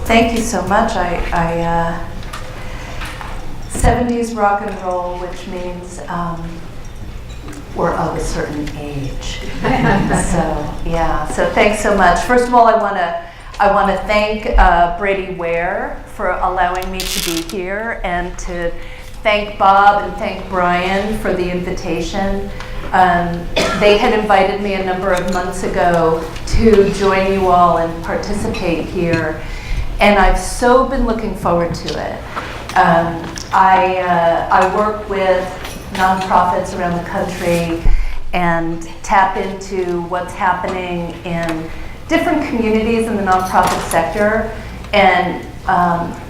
Thank you so much. 70s rock and roll, which means we're of a certain age. So thanks so much. First of all, I want to thank Brady Ware for allowing me to be here, and to thank Bob and thank Brian for the invitation. They had invited me a number of months ago to join you all and participate here, and I've so been looking forward to it. I work with nonprofits around the country and tap into what's happening in different communities in the nonprofit sector, and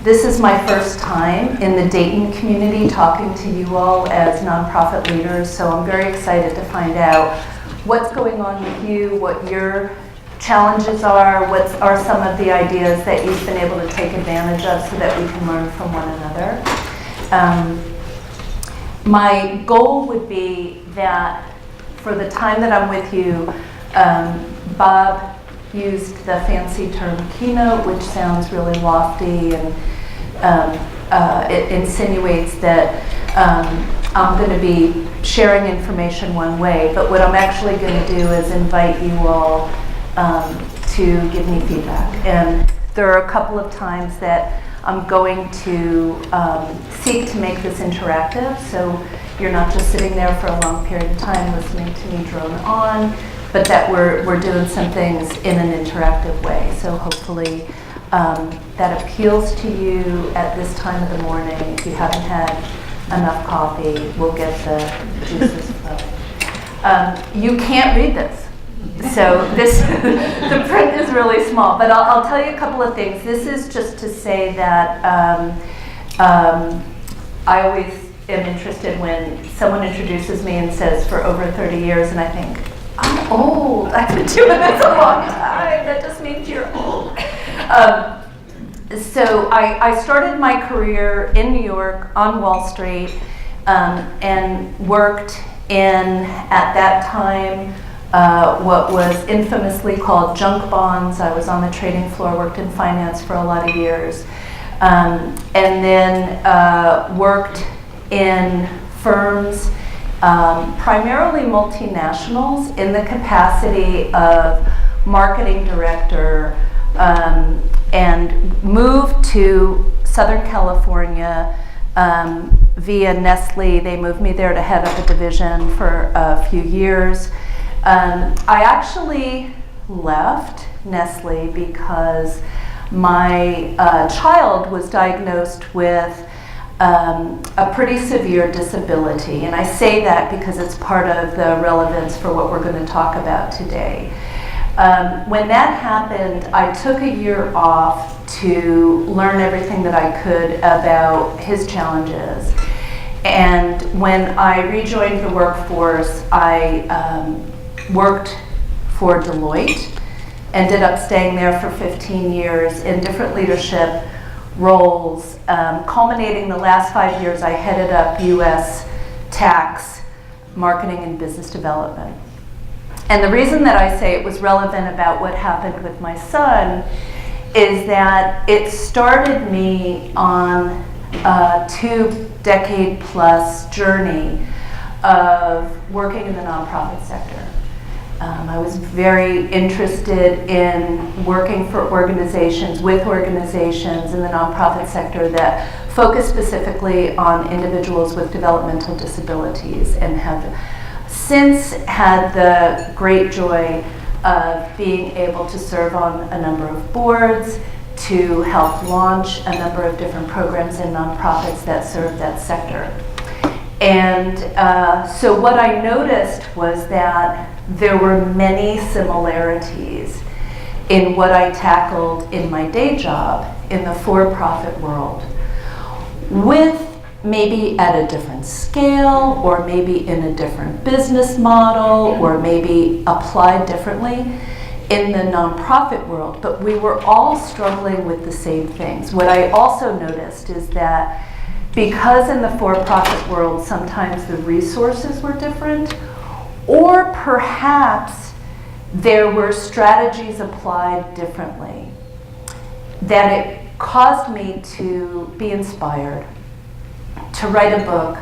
this is my first time in the Dayton community talking to you all as nonprofit leaders, so I'm very excited to find out what's going on with you, what your challenges are, what are some of the ideas that you've been able to take advantage of so that we can learn from one another. My goal would be that for the time that I'm with you, Bob used the fancy term keynote, which sounds really lofty, and it insinuates that I'm going to be sharing information one way, but what I'm actually going to do is invite you all to give me feedback. And there are a couple of times that I'm going to seek to make this interactive, so you're not just sitting there for a long period of time listening to me drone on, but that we're doing some things in an interactive way. So hopefully that appeals to you at this time of the morning. If you haven't had enough coffee, we'll get the juices flowing. You can't read this. So the print is really small, but I'll tell you a couple of things. This is just to say that I always am interested when someone introduces me and says for over 30 years, and I think, I'm old. I've been doing this a long time. That just means you're old. So I started my career in New York on Wall Street and worked in, at that time, what was infamously called junk bonds. I was on the trading floor, worked in finance for a lot of years, and then worked in firms, primarily multinationals, in the capacity of marketing director, and moved to Southern California via Nestle. They moved me there to head up a division for a few years. I actually left Nestle because my child was diagnosed with a pretty severe disability, and I say that because it's part of the relevance for what we're going to talk about today. When that happened, I took a year off to learn everything that I could about his challenges, and when I rejoined the workforce, I worked for Deloitte, ended up staying there for 15 years in different leadership roles, culminating the last 5 years I headed up US tax, marketing, and business development. And the reason that I say it was relevant about what happened with my son is that it started me on a 2-decade-plus journey of working in the nonprofit sector. I was very interested in working for organizations, with organizations in the nonprofit sector that focus specifically on individuals with developmental disabilities, and have since had the great joy of being able to serve on a number of boards, to help launch a number of different programs in nonprofits that serve that sector. And so what I noticed was that there were many similarities in what I tackled in my day job in the for-profit world, with maybe at a different scale, or maybe in a different business model, or maybe applied differently in the nonprofit world, but we were all struggling with the same things. What I also noticed is that because in the for-profit world sometimes the resources were different, or perhaps there were strategies applied differently, that caused me to be inspired to write a book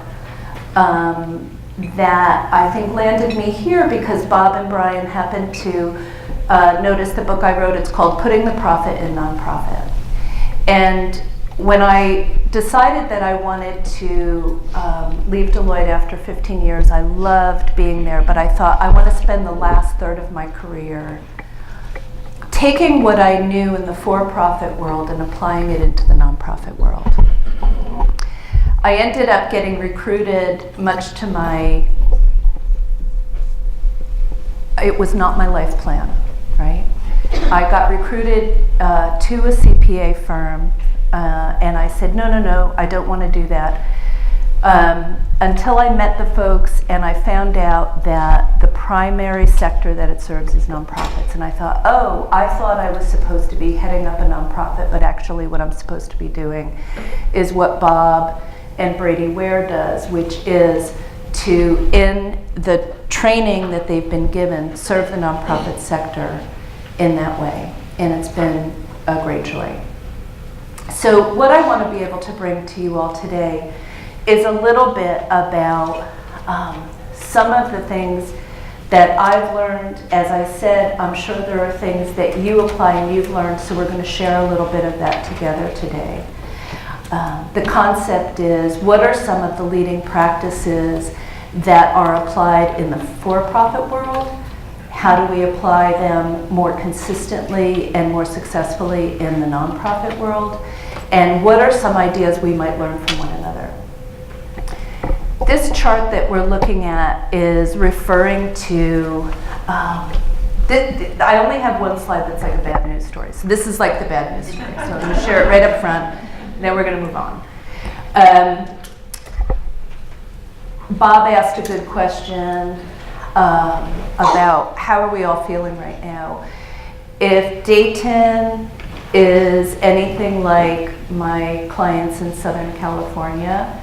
that I think landed me here because Bob and Brian happened to notice the book I wrote. It's called Putting the Profit in Nonprofit. And when I decided that I wanted to leave Deloitte after 15 years, I loved being there, but I thought I want to spend the last third of my career taking what I knew in the for-profit world and applying it into the nonprofit world. I ended up getting recruited, much to my, it was not my life plan, right? I got recruited to a CPA firm, and I said, no, I don't want to do that. Until I met the folks and I found out that the primary sector that it serves is nonprofits. And I thought, I thought I was supposed to be heading up a nonprofit, but actually what I'm supposed to be doing is what Bob and Brady Ware does, which is to, in the training that they've been given, serve the nonprofit sector in that way. And it's been a great joy. So what I want to be able to bring to you all today is a little bit about some of the things that I've learned. As I said, I'm sure there are things that you apply and you've learned, so we're going to share a little bit of that together today. The concept is, what are some of the leading practices that are applied in the for-profit world? How do we apply them more consistently and more successfully in the nonprofit world? And what are some ideas we might learn from one another? This chart that we're looking at is referring to, I only have one slide that's like a bad news story. So this is like the bad news story. So I'm going to share it right up front, and then we're going to move on. Bob asked a good question about how are we all feeling right now. If Dayton is anything like my clients in Southern California,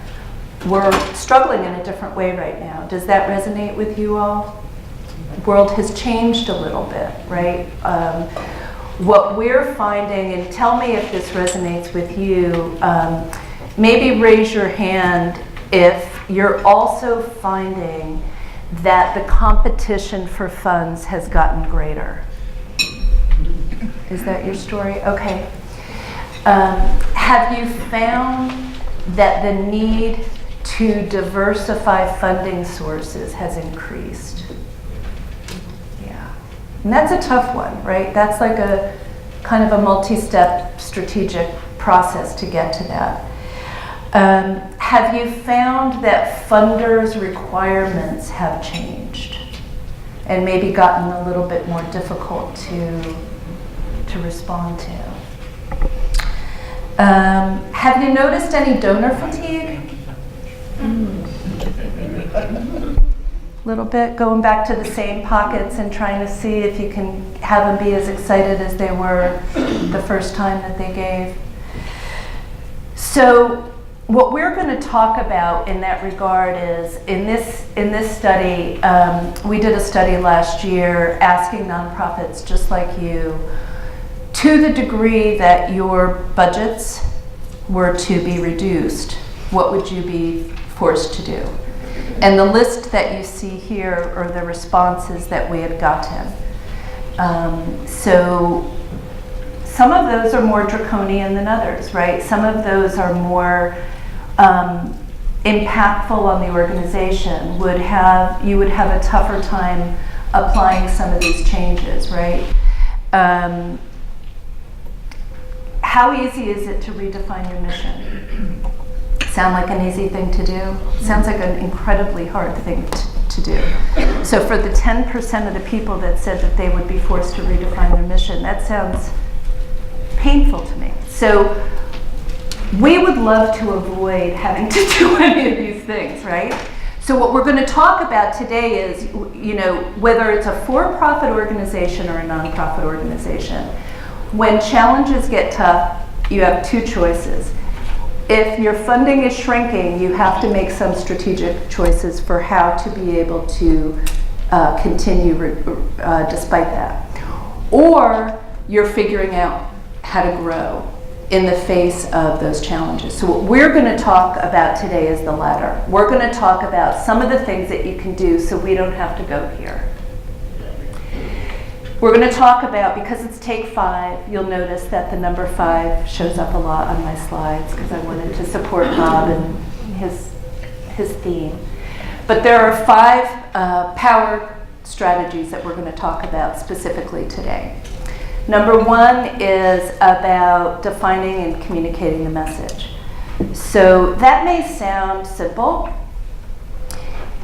we're struggling in a different way right now. Does that resonate with you all? The world has changed a little bit, right? What we're finding, and tell me if this resonates with you, maybe raise your hand if you're also finding that the competition for funds has gotten greater. Is that your story? Okay. Have you found that the need to diversify funding sources has increased? Yeah. And that's a tough one, right? That's like a kind of a multi-step strategic process to get to that. Have you found that funders' requirements have changed and maybe gotten a little bit more difficult to respond to? Have you noticed any donor fatigue? Little bit, going back to the same pockets and trying to see if you can have them be as excited as they were the first time that they gave. So what we're going to talk about in that regard is, in this study, we did a study last year asking nonprofits just like you, to the degree that your budgets were to be reduced, what would you be forced to do? And the list that you see here are the responses that we had gotten. So some of those are more draconian than others, right? Some of those are more impactful on the organization. You would have a tougher time applying some of these changes, right? How easy is it to redefine your mission? Sound like an easy thing to do? Sounds like an incredibly hard thing to do. So for the 10% of the people that said that they would be forced to redefine their mission, that sounds painful to me. So we would love to avoid having to do any of these things, right? So what we're going to talk about today is, whether it's a for-profit organization or a nonprofit organization, when challenges get tough, you have two choices. If your funding is shrinking, you have to make some strategic choices for how to be able to continue despite that. Or you're figuring out how to grow in the face of those challenges. So what we're going to talk about today is the latter. We're going to talk about some of the things that you can do so we don't have to go here. We're going to talk about, because it's take 5, you'll notice that the number 5 shows up a lot on my slides because I wanted to support Bob and his theme. But there are 5 power strategies that we're going to talk about specifically today. Number 1 is about defining and communicating the message. So that may sound simple.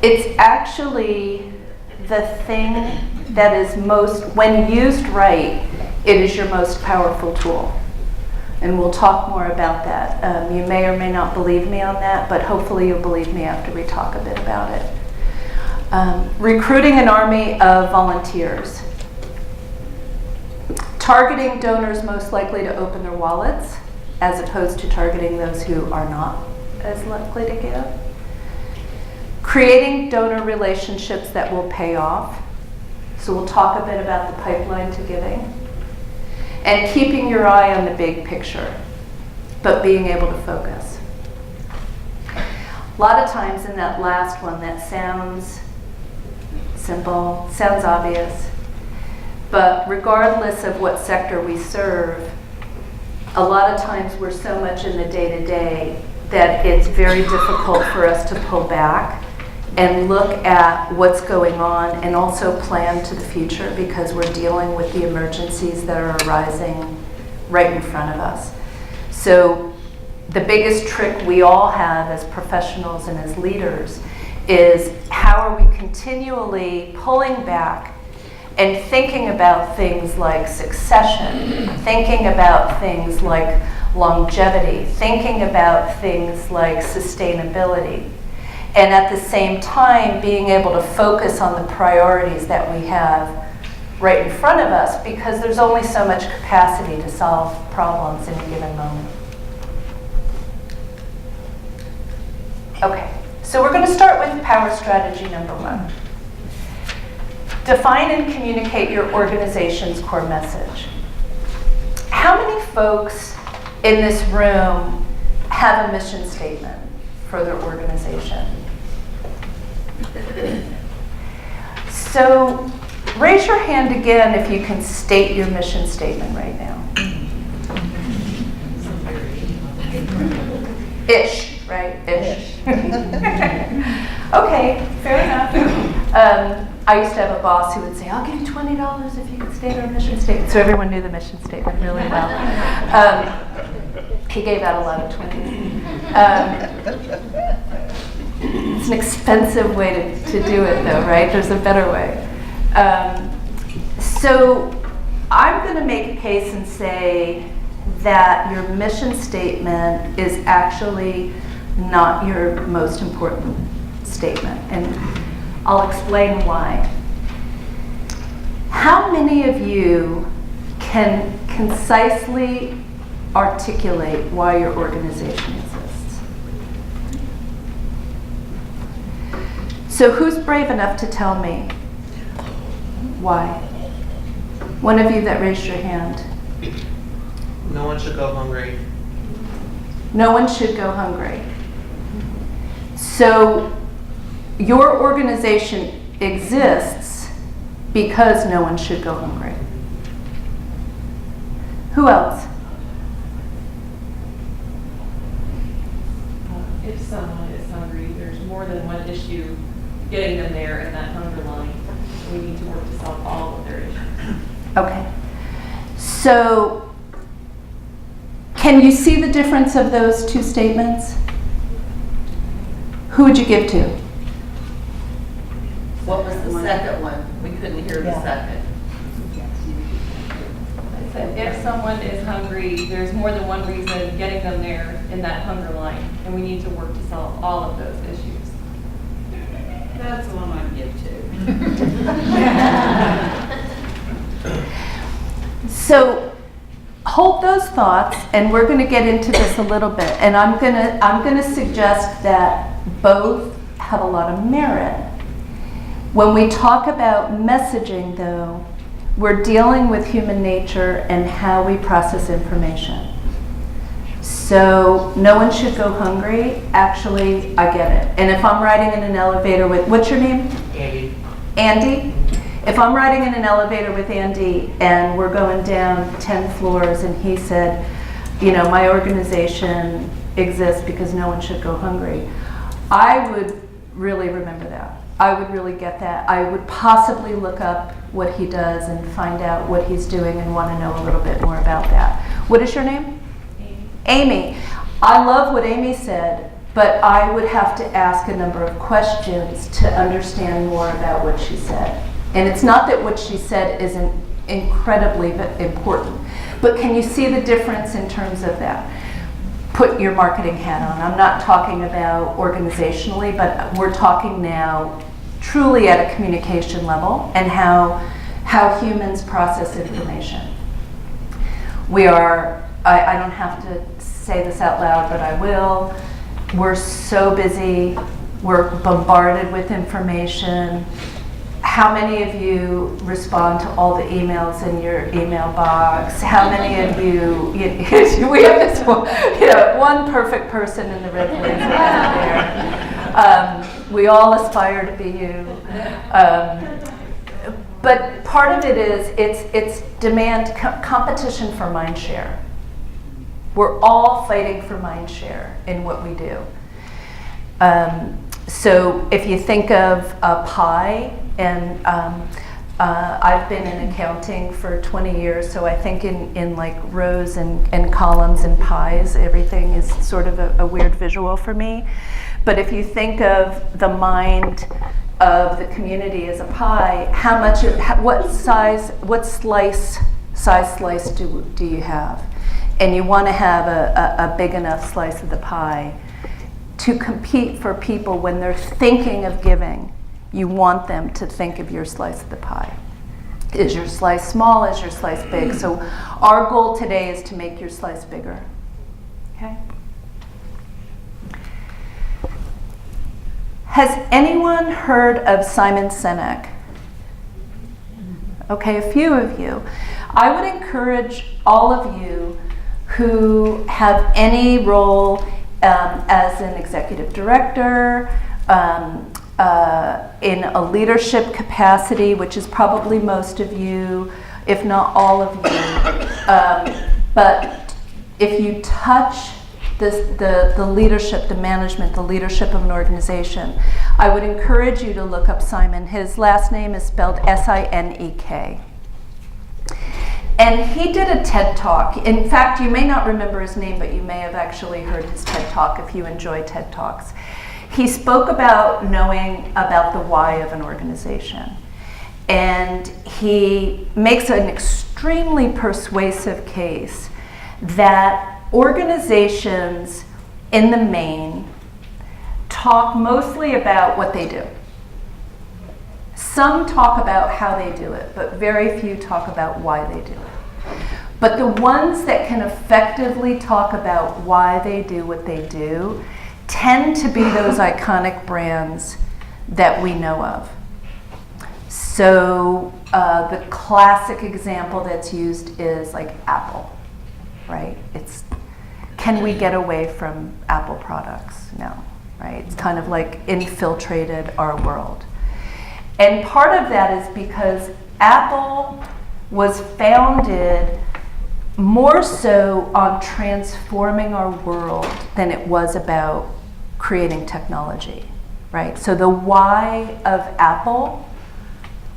It's actually the thing that is most, when used right, it is your most powerful tool. And we'll talk more about that. You may or may not believe me on that, but hopefully you'll believe me after we talk a bit about it. Recruiting an army of volunteers. Targeting donors most likely to open their wallets, as opposed to targeting those who are not as likely to give. Creating donor relationships that will pay off. So we'll talk a bit about the pipeline to giving. And keeping your eye on the big picture, but being able to focus. A lot of times in that last one, that sounds simple, sounds obvious, but regardless of what sector we serve, a lot of times we're so much in the day-to-day that it's very difficult for us to pull back and look at what's going on and also plan to the future, because we're dealing with the emergencies that are arising right in front of us. So the biggest trick we all have as professionals and as leaders is how are we continually pulling back and thinking about things like succession, thinking about things like longevity, thinking about things like sustainability, and at the same time being able to focus on the priorities that we have right in front of us, because there's only so much capacity to solve problems in a given moment. Okay, so we're going to start with power strategy number 1. Define and communicate your organization's core message. How many folks in this room have a mission statement for their organization? So raise your hand again if you can state your mission statement right now. Ish, right? Ish. Okay, fair enough. I used to have a boss who would say, I'll give you $20 if you can state our mission statement. So everyone knew the mission statement really well. He gave out a lot of 20s. It's an expensive way to do it, though, right? There's a better way. So I'm going to make a case and say that your mission statement is actually not your most important statement. And I'll explain why. How many of you can concisely articulate why your organization exists? So who's brave enough to tell me why? One of you that raised your hand. No one should go hungry. No one should go hungry. So your organization exists because no one should go hungry. Who else? If someone is hungry, there's more than one issue getting them there in that hunger line. We need to work to solve all of their issues. Okay. So, can you see the difference of those two statements? Who would you give to? What was the second one? We couldn't hear the second. I said, if someone is hungry, there's more than one reason getting them there in that hunger line, and we need to work to solve all of those issues. That's the one I'd give to. So, hold those thoughts, and we're going to get into this a little bit. And I'm going to suggest that both have a lot of merit. When we talk about messaging, though, we're dealing with human nature and how we process information. So no one should go hungry. Actually, I get it. And if I'm riding in an elevator with, what's your name? Andy. Andy? If I'm riding in an elevator with Andy and we're going down 10 floors and he said, you know, my organization exists because no one should go hungry, I would really remember that. I would really get that. I would possibly look up what he does and find out what he's doing and want to know a little bit more about that. What is your name? Amy. I love what Amy said, but I would have to ask a number of questions to understand more about what she said. And it's not that what she said isn't incredibly important, but can you see the difference in terms of that? Put your marketing hat on. I'm not talking about organizationally, but we're talking now truly at a communication level and how humans process information. We are, I don't have to say this out loud, but I will. We're so busy. We're bombarded with information. How many of you respond to all the emails in your email box? How many of you, we have this one, one perfect person in the red blazer there. We all aspire to be you. But part of it is, it's demand, competition for mind share. We're all fighting for mind share in what we do. So if you think of a pie, and I've been in accounting for 20 years, so I think in like rows and columns and pies, everything is sort of a weird visual for me. But if you think of the mind of the community as a pie, what size slice do you have? And you want to have a big enough slice of the pie to compete for people when they're thinking of giving. You want them to think of your slice of the pie. Is your slice small? Is your slice big? So our goal today is to make your slice bigger. Okay? Has anyone heard of Simon Sinek? Okay, a few of you. I would encourage all of you who have any role as an executive director, in a leadership capacity, which is probably most of you, if not all of you. But if you touch the leadership, the management, the leadership of an organization, I would encourage you to look up Simon. His last name is spelled S-I-N-E-K. And he did a TED Talk. In fact, you may not remember his name, but you may have actually heard his TED Talk if you enjoy TED Talks. He spoke about knowing about the why of an organization. And he makes an extremely persuasive case that organizations in the main talk mostly about what they do. Some talk about how they do it, but very few talk about why they do it. But the ones that can effectively talk about why they do what they do tend to be those iconic brands that we know of. So the classic example that's used is like Apple, right? Can we get away from Apple products? No, right? It's kind of like infiltrated our world. And part of that is because Apple was founded more so on transforming our world than it was about creating technology, right? So the why of Apple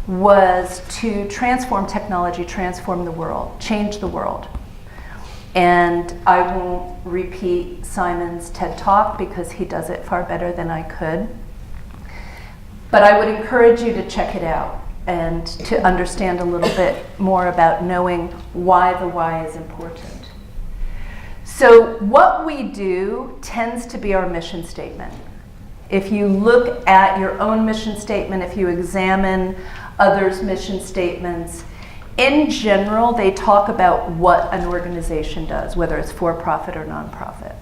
was to transform technology, transform the world, change the world. And I won't repeat Simon's TED Talk because he does it far better than I could. But I would encourage you to check it out and to understand a little bit more about knowing why the why is important. So what we do tends to be our mission statement. If you look at your own mission statement, if you examine others' mission statements, in general, they talk about what an organization does, whether it's for-profit or nonprofit.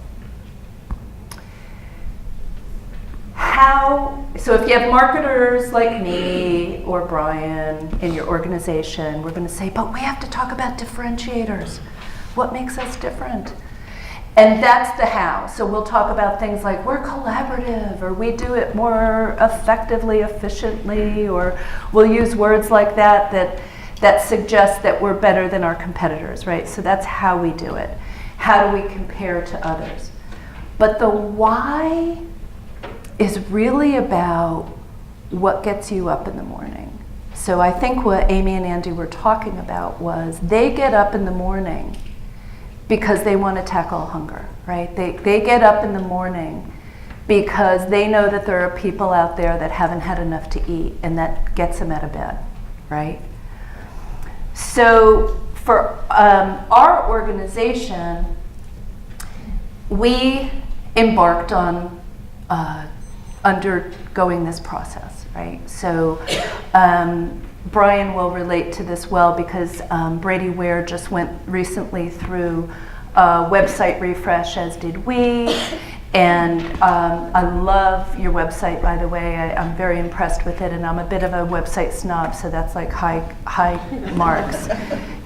So if you have marketers like me or Brian in your organization, we're going to say, but we have to talk about differentiators. What makes us different? And that's the how. So we'll talk about things like we're collaborative, or we do it more effectively, efficiently, or we'll use words like that suggest that we're better than our competitors, right? So that's how we do it. How do we compare to others? But the why is really about what gets you up in the morning. So I think what Amy and Andy were talking about was they get up in the morning because they want to tackle hunger, right? They get up in the morning because they know that there are people out there that haven't had enough to eat, and that gets them out of bed, right? So for our organization, we embarked on undergoing this process, right? So Brian will relate to this well because Brady Ware just went recently through a website refresh, as did we. And I love your website, by the way. I'm very impressed with it, and I'm a bit of a website snob, so that's like high marks.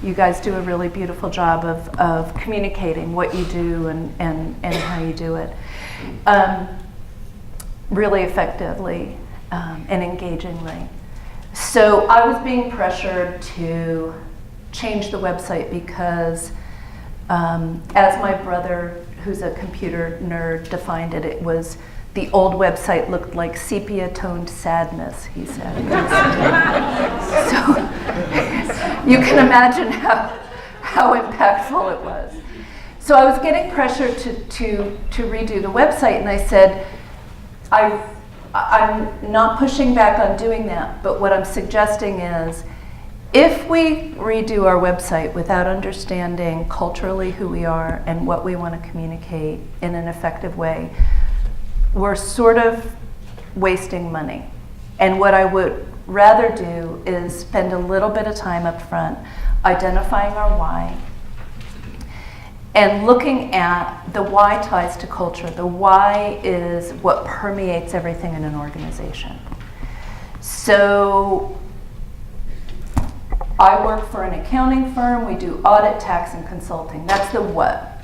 You guys do a really beautiful job of communicating what you do and how you do it. Really effectively and engagingly. So I was being pressured to change the website because as my brother, who's a computer nerd, defined it, it was the old website looked like sepia-toned sadness, he said. So you can imagine how impactful it was. So I was getting pressure to redo the website, and I said, I'm not pushing back on doing that, but what I'm suggesting is if we redo our website without understanding culturally who we are and what we want to communicate in an effective way, we're sort of wasting money. And what I would rather do is spend a little bit of time up front identifying our why and looking at the why ties to culture. The why is what permeates everything in an organization. So I work for an accounting firm. We do audit, tax, and consulting. That's the what.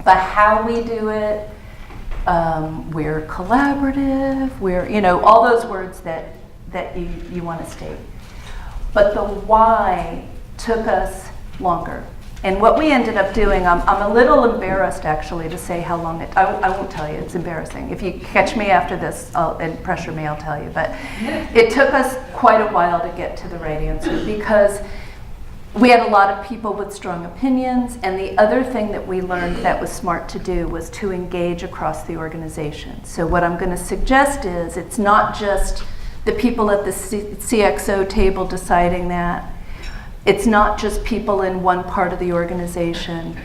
The how we do it, we're collaborative, we're, all those words that you want to state. But the why took us longer. And what we ended up doing, I'm a little embarrassed actually to say how long I won't tell you, it's embarrassing. If you catch me after this and pressure me, I'll tell you. But it took us quite a while to get to the right answer because we had a lot of people with strong opinions, and the other thing that we learned that was smart to do was to engage across the organization. So what I'm going to suggest is it's not just the people at the CXO table deciding that. It's not just people in one part of the organization.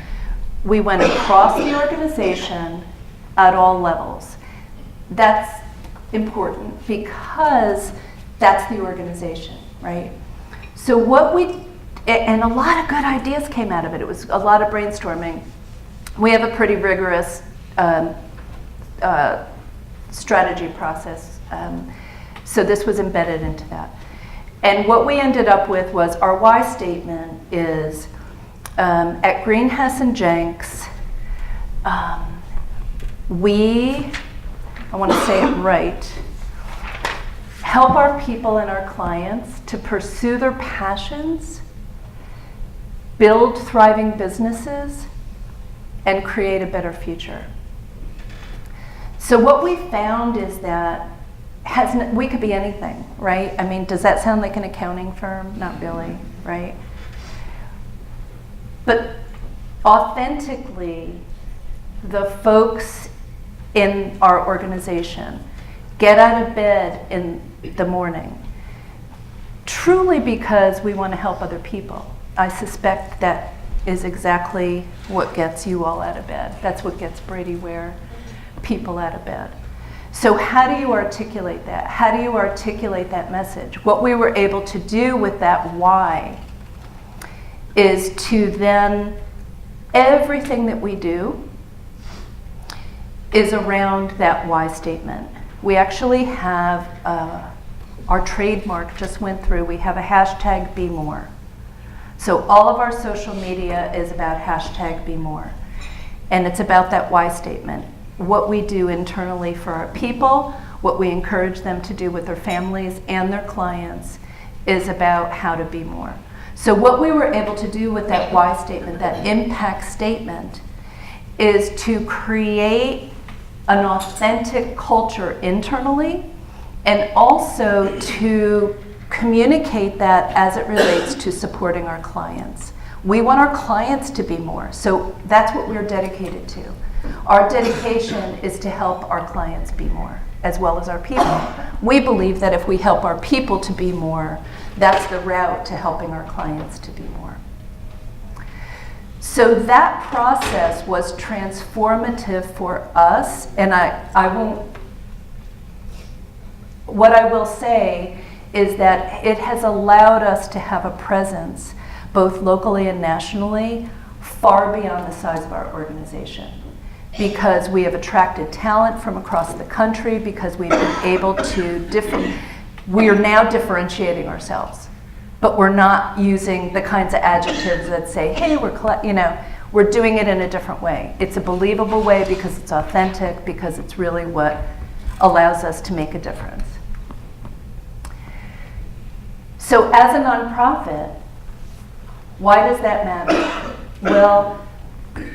We went across the organization at all levels. That's important because that's the organization, right? So and a lot of good ideas came out of it. It was a lot of brainstorming. We have a pretty rigorous strategy process. So this was embedded into that. And what we ended up with was our why statement is at Green, Hasson, Janks, I want to say it right, help our people and our clients to pursue their passions, build thriving businesses, and create a better future. So what we found is that we could be anything, right? I mean, does that sound like an accounting firm? Not really, right? But authentically, the folks in our organization get out of bed in the morning truly because we want to help other people. I suspect that is exactly what gets you all out of bed. That's what gets Brady Ware people out of bed. So how do you articulate that? How do you articulate that message? What we were able to do with that why is to then, everything that we do is around that why statement. We actually have, our trademark just went through, we have a hashtag Be More. So all of our social media is about hashtag Be More. And it's about that why statement. What we do internally for our people, what we encourage them to do with their families and their clients is about how to be more. So what we were able to do with that why statement, that impact statement, is to create an authentic culture internally and also to communicate that as it relates to supporting our clients. We want our clients to be more, so that's what we're dedicated to. Our dedication is to help our clients be more, as well as our people. We believe that if we help our people to be more, that's the route to helping our clients to be more. So that process was transformative for us, and what I will say is that it has allowed us to have a presence, both locally and nationally, far beyond the size of our organization. Because we have attracted talent from across the country, because we've been able to we are now differentiating ourselves. But we're not using the kinds of adjectives that say, hey, we're doing it in a different way. It's a believable way because it's authentic, because it's really what allows us to make a difference. So as a nonprofit, why does that matter? Well,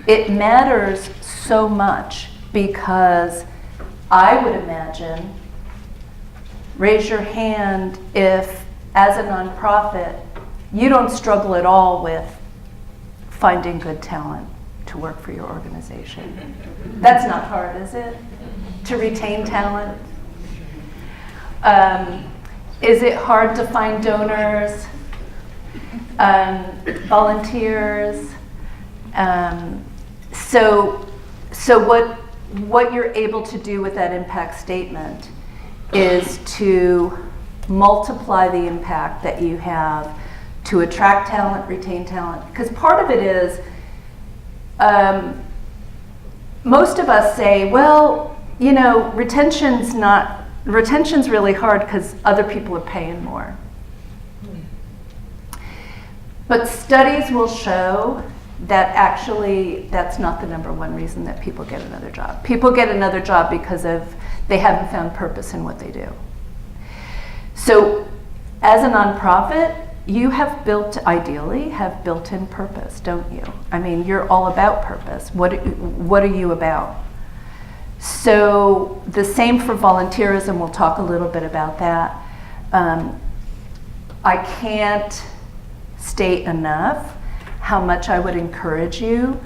it matters so much because I would imagine, raise your hand if, as a nonprofit, you don't struggle at all with finding good talent to work for your organization. That's not hard, is it? To retain talent? Is it hard to find donors, volunteers? So what you're able to do with that impact statement is to multiply the impact that you have to attract talent, retain talent. Because part of it is, most of us say, well, retention's really hard because other people are paying more. But studies will show that actually that's not the number one reason that people get another job. People get another job because they haven't found purpose in what they do. So as a nonprofit, you ideally have built-in purpose, don't you? I mean, you're all about purpose. What are you about? So the same for volunteerism. We'll talk a little bit about that. I can't state enough how much I would encourage you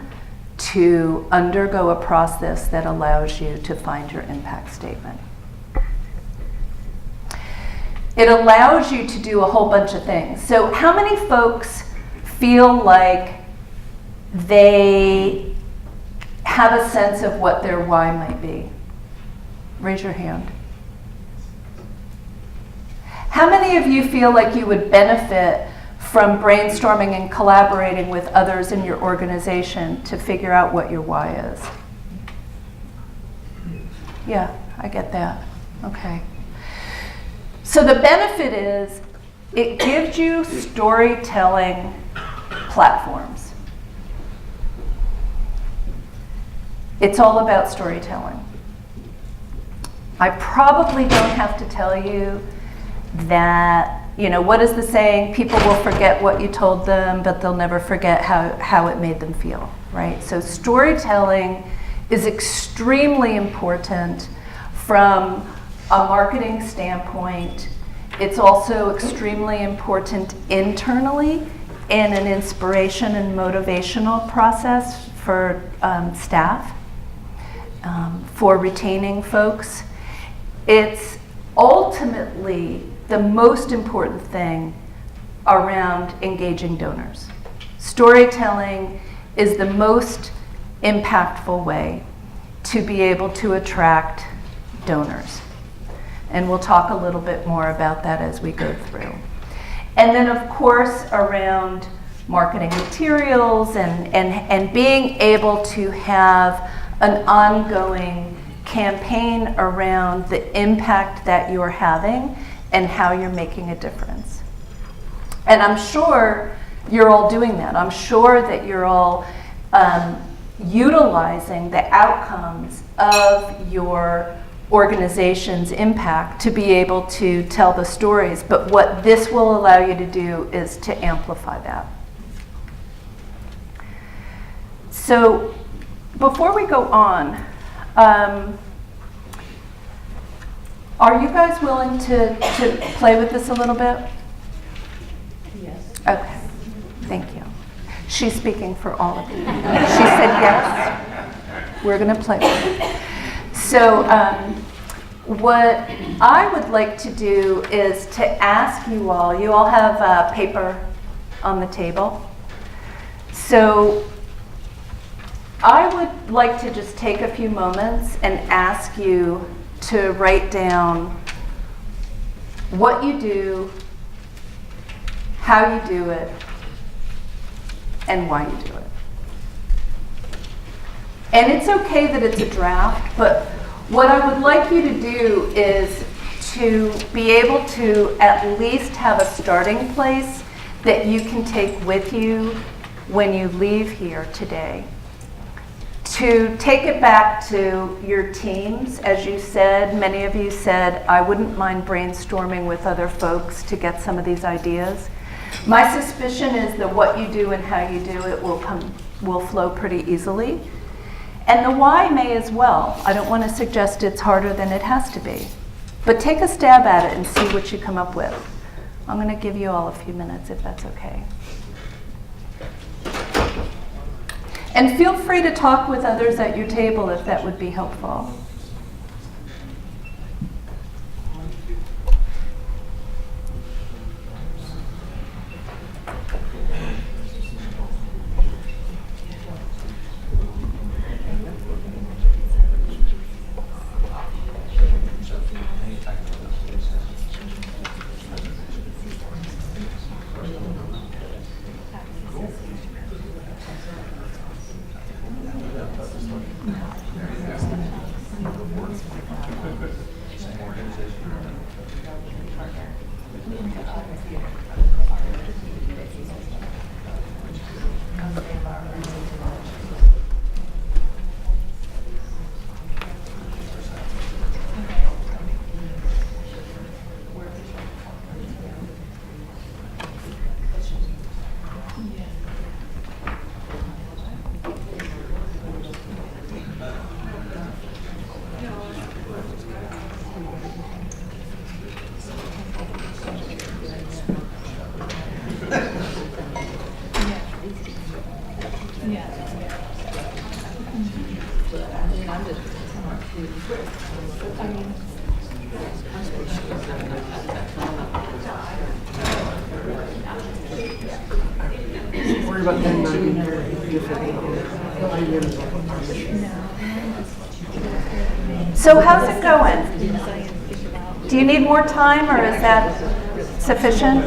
to undergo a process that allows you to find your impact statement. It allows you to do a whole bunch of things. So how many folks feel like they have a sense of what their why might be? Raise your hand. How many of you feel like you would benefit from brainstorming and collaborating with others in your organization to figure out what your why is? Yeah, I get that. Okay. So the benefit is it gives you storytelling platforms. It's all about storytelling. I probably don't have to tell you that, what is the saying? People will forget what you told them, but they'll never forget how it made them feel, right? So storytelling is extremely important from a marketing standpoint. It's also extremely important internally in an inspiration and motivational process for staff, for retaining folks. It's ultimately the most important thing around engaging donors. Storytelling is the most impactful way to be able to attract donors. And we'll talk a little bit more about that as we go through. And then, of course, around marketing materials and being able to have an ongoing campaign around the impact that you're having and how you're making a difference. And I'm sure you're all doing that. I'm sure that you're all utilizing the outcomes of your organization's impact to be able to tell the stories. But what this will allow you to do is to amplify that. So before we go on, are you guys willing to play with this a little bit? Yes. Okay, thank you. She's speaking for all of you. She said yes. We're going to play with it. So what I would like to do is to ask you all have paper on the table. So I would like to just take a few moments and ask you to write down what you do, how you do it, and why you do it. And it's okay that it's a draft, but what I would like you to do is to be able to at least have a starting place that you can take with you when you leave here today. To take it back to your teams, as you said, many of you said, I wouldn't mind brainstorming with other folks to get some of these ideas. My suspicion is that what you do and how you do it will flow pretty easily. And the why may as well. I don't want to suggest it's harder than it has to be. But take a stab at it and see what you come up with. I'm going to give you all a few minutes if that's okay. And feel free to talk with others at your table if that would be helpful. So how's it going? Do you need more time, or is that sufficient?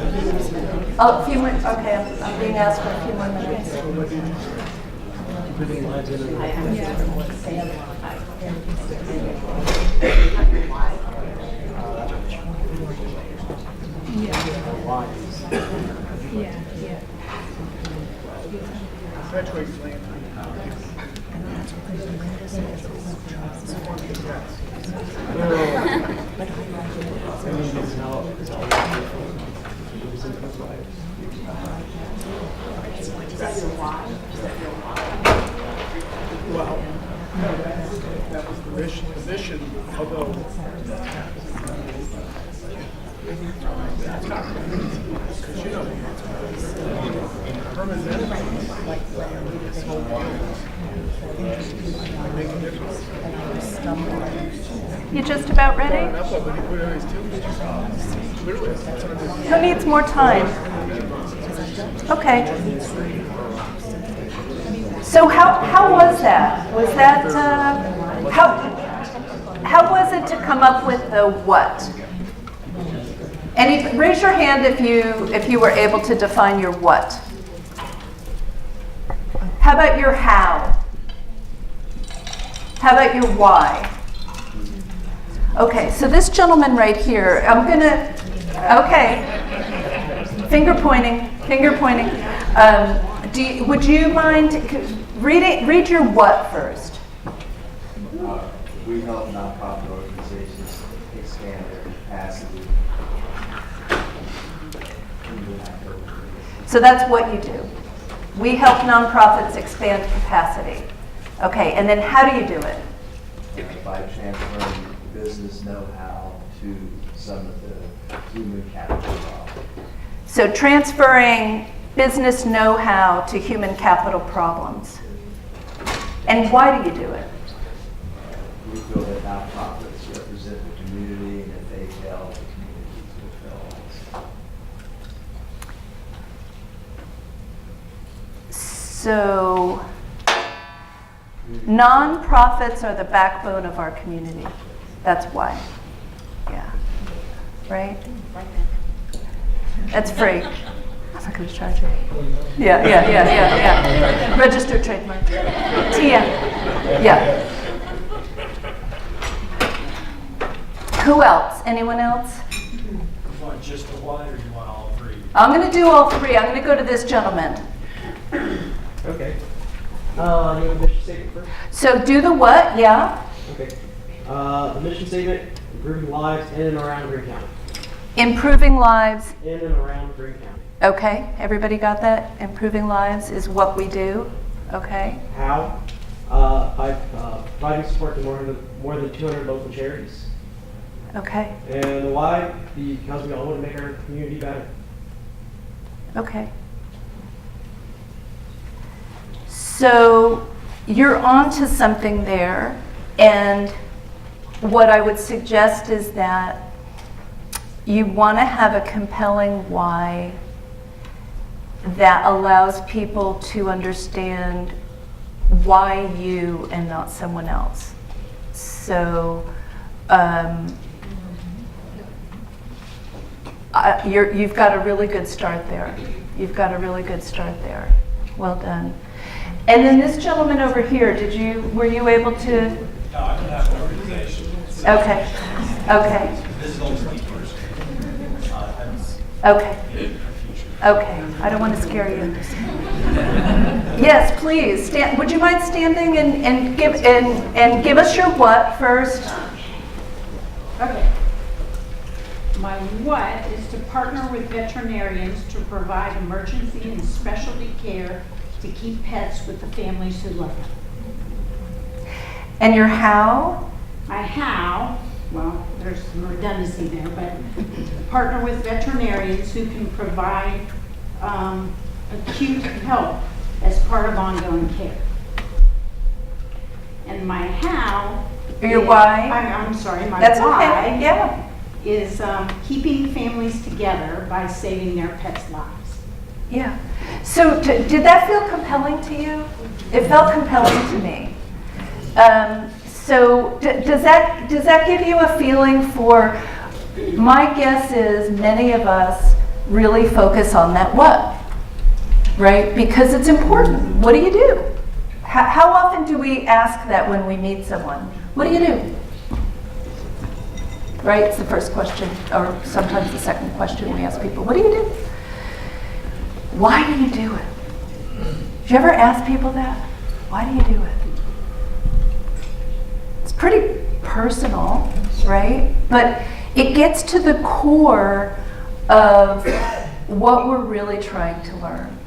Oh, a few more. Okay, I'm being asked for a few more minutes. Well, that was the mission, although that's not because you know, permanent like this whole make a difference. You just about ready? Who needs more time? Okay. So how was that? Was that how was it to come up with the what? Raise your hand if you were able to define your what. How about your how? How about your why? Okay, so this gentleman right here, okay. Finger pointing. Would you mind read your what first. We help nonprofit organizations expand their capacity. So that's what you do. We help nonprofits expand capacity. Okay, and then how do you do it? By transferring business know-how to some of the human capital problems. So transferring business know-how to human capital problems. And why do you do it? We feel that nonprofits represent the community, and if they fail, the community will fail also. So nonprofits are the backbone of our community. That's why. Yeah. Right? That's free. I'm not going to charge you. Yeah. Registered trademark. Tia. Yeah. Who else? Anyone else? You want just the one, or you want all three? I'm going to do all three. I'm going to go to this gentleman. Okay. You want the mission statement first? So do the what? Yeah. Okay. The mission statement: improving lives in and around Greene County. Improving lives. In and around Greene County. Okay. Everybody got that? Improving lives is what we do. Okay. How? By providing support to more than 200 local charities. Okay. And the why? Because we all want to make our community better. Okay. So you're onto something there, and what I would suggest is that you want to have a compelling why that allows people to understand why you and not someone else. So you've got a really good start there. You've got a really good start there. Well done. And then this gentleman over here, were you able to? No, I don't have an organization. Okay. Okay. This is only the first. Okay. Okay. I don't want to scare you. Yes, please. Would you mind standing and give us your what first? Okay. My what is to partner with veterinarians to provide emergency and specialty care to keep pets with the families who love them. And your how? My how, well, there's some redundancy there, but partner with veterinarians who can provide acute help as part of ongoing care. And my how. Your why? I'm sorry, my That's why. okay. Yeah. Is keeping families together by saving their pets' lives. Yeah. So did that feel compelling to you? It felt compelling to me. So does that give you a feeling for? My guess is many of us really focus on that what, right? Because it's important. What do you do? How often do we ask that when we meet someone? What do you do? Right? It's the first question, or sometimes the second question we ask people. What do you do? Why do you do it? Did you ever ask people that? Why do you do it? It's pretty personal, right? But it gets to the core of what we're really trying to learn.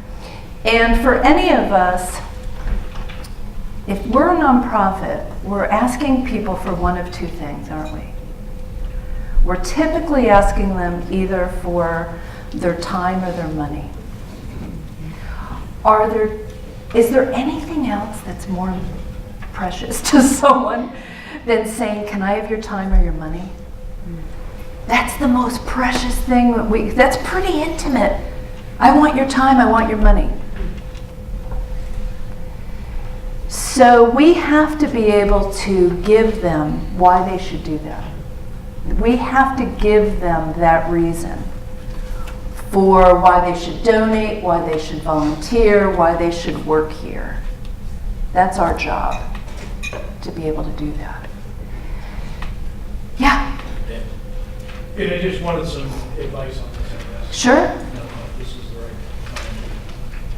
And for any of us, if we're a nonprofit, we're asking people for one of two things, aren't we? We're typically asking them either for their time or their money. Is there anything else that's more precious to someone than saying, can I have your time or your money? That's the most precious thing that's pretty intimate. I want your time, I want your money. So we have to be able to give them why they should do that. We have to give them that reason for why they should donate, why they should volunteer, why they should work here. That's our job, to be able to do that. Yeah? And I just wanted some advice on this, I guess. Sure. I don't know if this is the right time.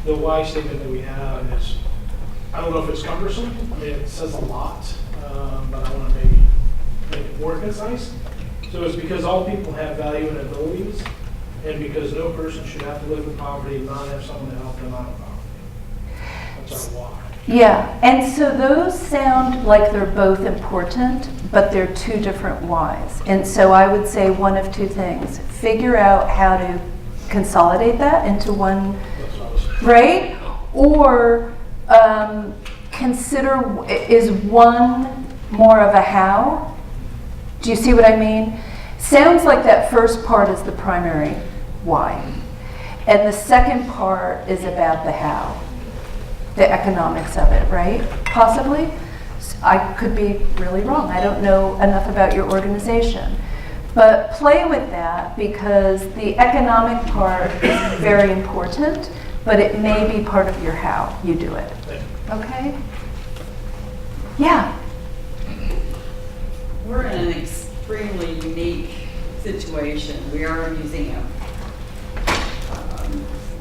The why statement that we have is I don't know if it's cumbersome. I mean, it says a lot, but I want to maybe make it more concise. So it's because all people have value and abilities, and because no person should have to live in poverty and not have someone to help them out of poverty. That's our why. Yeah, and so those sound like they're both important, but they're two different whys. And so I would say one of two things. Figure out how to consolidate that into one, That's what I was. right? Or consider, is one more of a how? Do you see what I mean? Sounds like that first part is the primary why. And the second part is about the how, the economics of it, right? Possibly. I could be really wrong. I don't know enough about your organization. But play with that, because the economic part is very important, but it may be part of your how you do it. Okay? Yeah. We're in an extremely unique situation. We are a museum.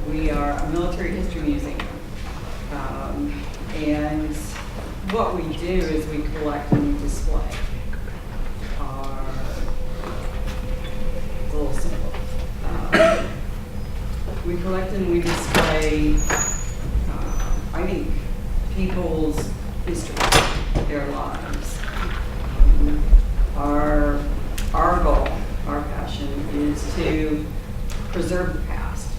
We are a military history museum. And what we do is we collect and we display. It's a little simple. We collect and we display, I think, people's history, their lives. Our goal, our passion is to preserve the past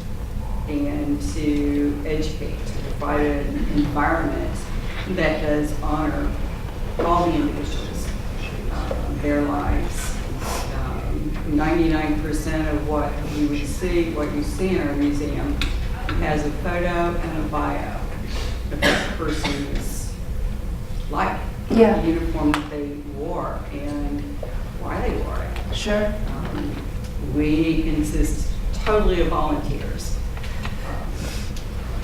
and to educate, to provide an environment that does honor all the individuals, their lives. 99% of what you would see, what you see in our museum, has a photo and a bio of that person's life, Yeah. the uniform that they wore, and why they wore it. Sure. We consist totally of volunteers.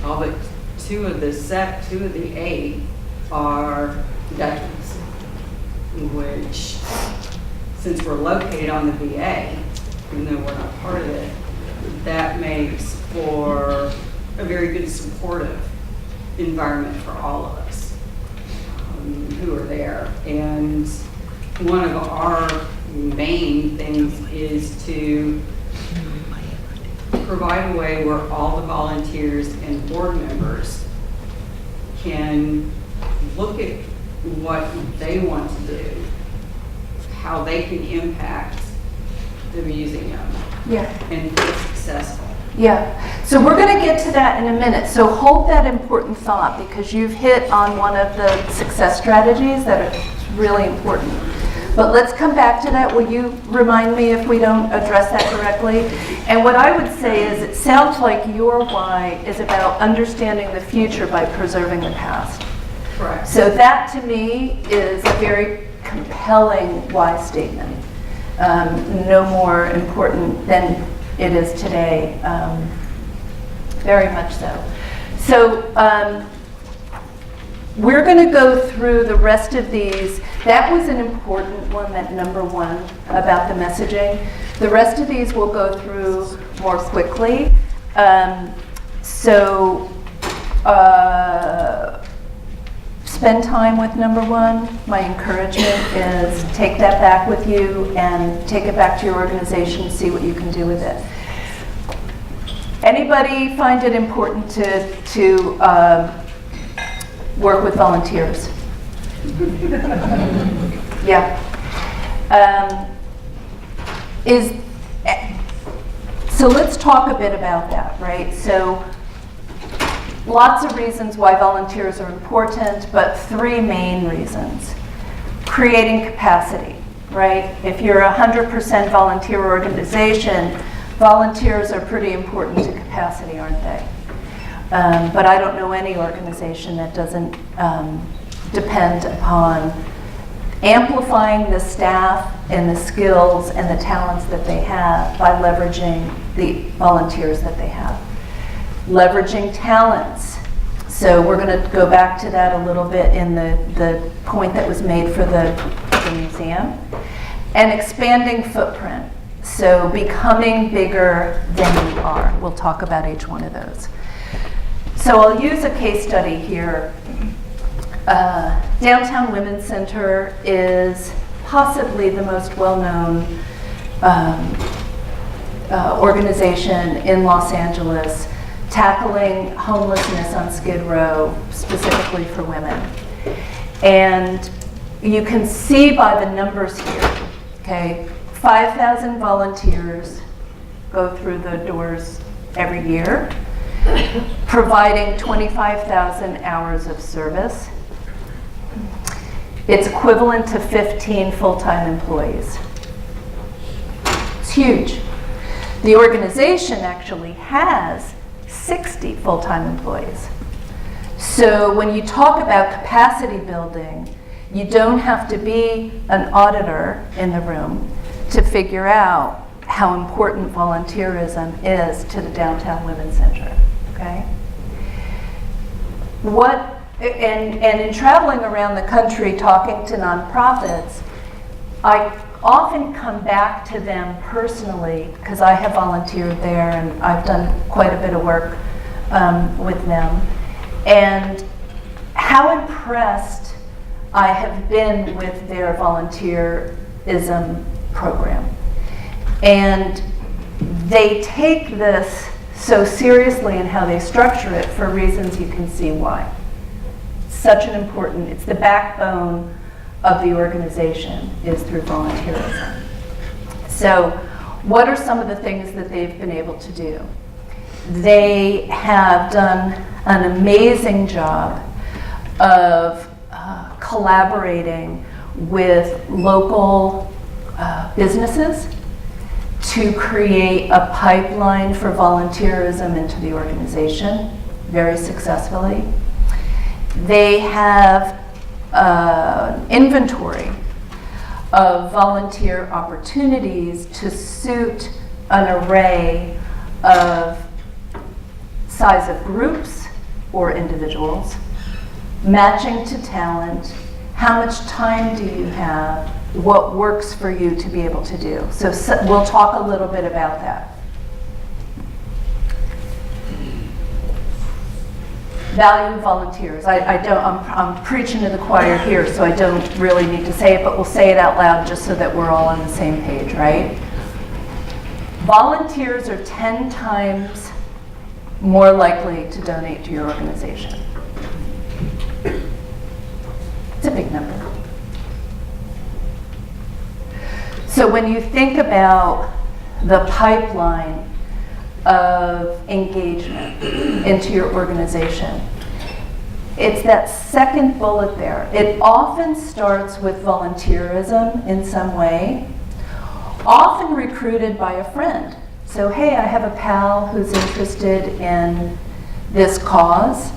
All but two of the 8 are veterans, which, since we're located on the VA, even though we're not part of it, that makes for a very good supportive environment for all of us who are there. And one of our main things is to provide a way where all the volunteers and board members can look at what they want to do, how they can impact the museum, Yeah. and be successful. Yeah, so we're going to get to that in a minute. So hold that important thought, because you've hit on one of the success strategies that are really important. But let's come back to that. Will you remind me if we don't address that correctly? And what I would say is, it sounds like your why is about understanding the future by preserving the past. Correct. So that, to me, is a very compelling why statement. No more important than it is today. Very much so. So we're going to go through the rest of these. That was an important one, that number 1 about the messaging. The rest of these we'll go through more quickly. Spend time with number 1. My encouragement is take that back with you and take it back to your organization, see what you can do with it. Anybody find it important to work with volunteers? Yeah. So let's talk a bit about that, right? So lots of reasons why volunteers are important, but 3 main reasons. Creating capacity, right? If you're a 100% volunteer organization, volunteers are pretty important to capacity, aren't they? But I don't know any organization that doesn't depend upon amplifying the staff and the skills and the talents that they have by leveraging the volunteers that they have. Leveraging talents. So we're going to go back to that a little bit in the point that was made for the museum. And expanding footprint. So becoming bigger than you are. We'll talk about each one of those. So I'll use a case study here Downtown Women's Center is possibly the most well-known organization in Los Angeles tackling homelessness on Skid Row, specifically for women. And you can see by the numbers here, okay, 5,000 volunteers go through the doors every year, providing 25,000 hours of service. It's equivalent to 15 full-time employees. It's huge. The organization actually has 60 full-time employees. So when you talk about capacity building, you don't have to be an auditor in the room to figure out how important volunteerism is to the Downtown Women's Center, okay? And in traveling around the country talking to nonprofits, I often come back to them personally because I have volunteered there and I've done quite a bit of work with them, and how impressed I have been with their volunteerism program. And they take this so seriously in how they structure it for reasons you can see why. Such an important, it's the backbone of the organization is through volunteerism. So what are some of the things that they've been able to do? They have done an amazing job of collaborating with local businesses to create a pipeline for volunteerism into the organization very successfully. They have inventory of volunteer opportunities to suit an array of size of groups or individuals, matching to talent, how much time do you have, what works for you to be able to do. So we'll talk a little bit about that. Value volunteers. I'm preaching to the choir here, so I don't really need to say it, but we'll say it out loud just so that we're all on the same page, right? Volunteers are 10 times more likely to donate to your organization. It's a big number. So when you think about the pipeline of engagement into your organization, it's that second bullet there. It often starts with volunteerism in some way, often recruited by a friend. So, hey, I have a pal who's interested in this cause.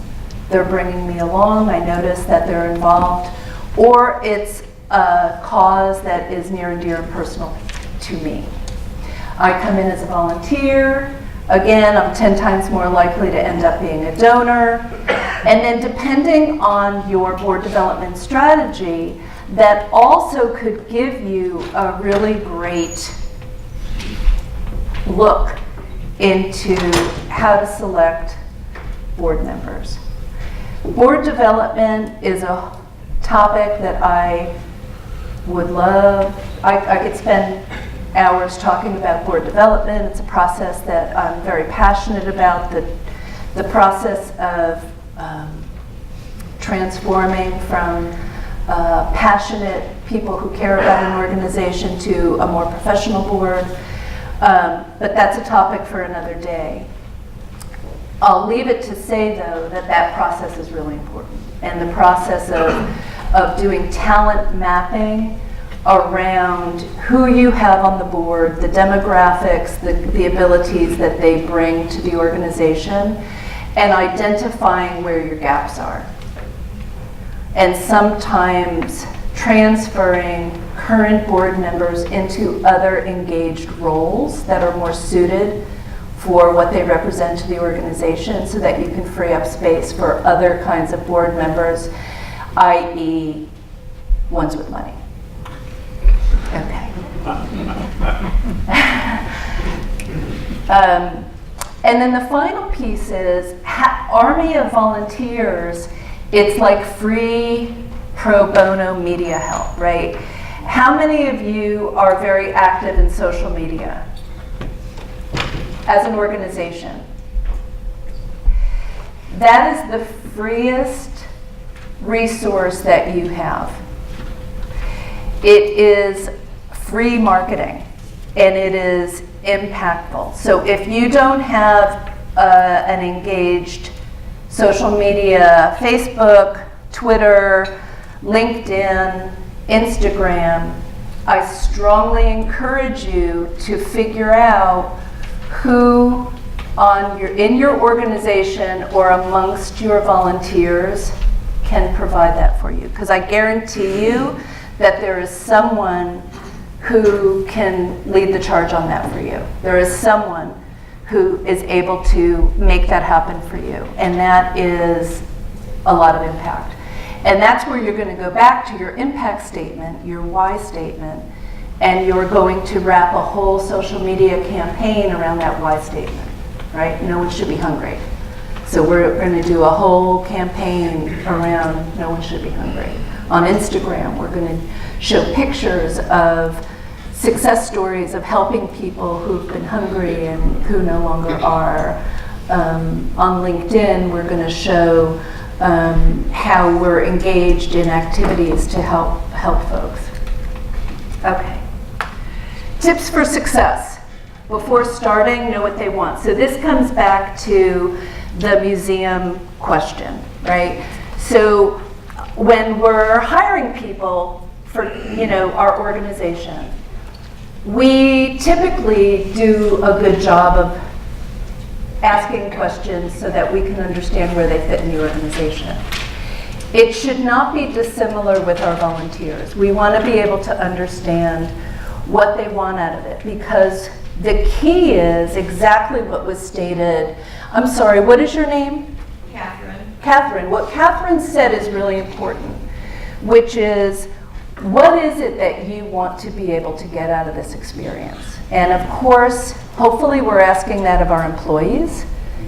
They're bringing me along. I notice that they're involved. Or it's a cause that is near and dear and personal to me. I come in as a volunteer. Again, I'm 10 times more likely to end up being a donor. And then depending on your board development strategy, that also could give you a really great look into how to select board members. Board development is a topic that I would love. I could spend hours talking about board development. It's a process that I'm very passionate about, the process of transforming from passionate people who care about an organization to a more professional board. But that's a topic for another day. I'll leave it to say, though, that process is really important. And the process of doing talent mapping around who you have on the board, the demographics, the abilities that they bring to the organization, and identifying where your gaps are. And sometimes transferring current board members into other engaged roles that are more suited for what they represent to the organization so that you can free up space for other kinds of board members, i.e. ones with money. Okay. And then the final piece is army of volunteers It's like free pro bono media help, right? How many of you are very active in social media as an organization? That is the freest resource that you have. It is free marketing, and it is impactful. So if you don't have an engaged social media, Facebook, Twitter, LinkedIn, Instagram, I strongly encourage you to figure out who in your organization or amongst your volunteers can provide that for you. Because I guarantee you that there is someone who can lead the charge on that for you. There is someone who is able to make that happen for you. And that is a lot of impact. And that's where you're going to go back to your impact statement, your why statement, and you're going to wrap a whole social media campaign around that why statement, right? No one should be hungry. So we're going to do a whole campaign around no one should be hungry. On Instagram, we're going to show pictures of success stories of helping people who've been hungry and who no longer are. On LinkedIn, we're going to show how we're engaged in activities to help folks. Okay. Tips for success. Before starting, know what they want. So this comes back to the museum question, right? So when we're hiring people for, our organization, we typically do a good job of asking questions so that we can understand where they fit in the organization. It should not be dissimilar with our volunteers. We want to be able to understand what they want out of it, because the key is exactly what was stated. I'm sorry, what is your name? Catherine. What Catherine said is really important, which is, what is it that you want to be able to get out of this experience? And of course, hopefully we're asking that of our employees,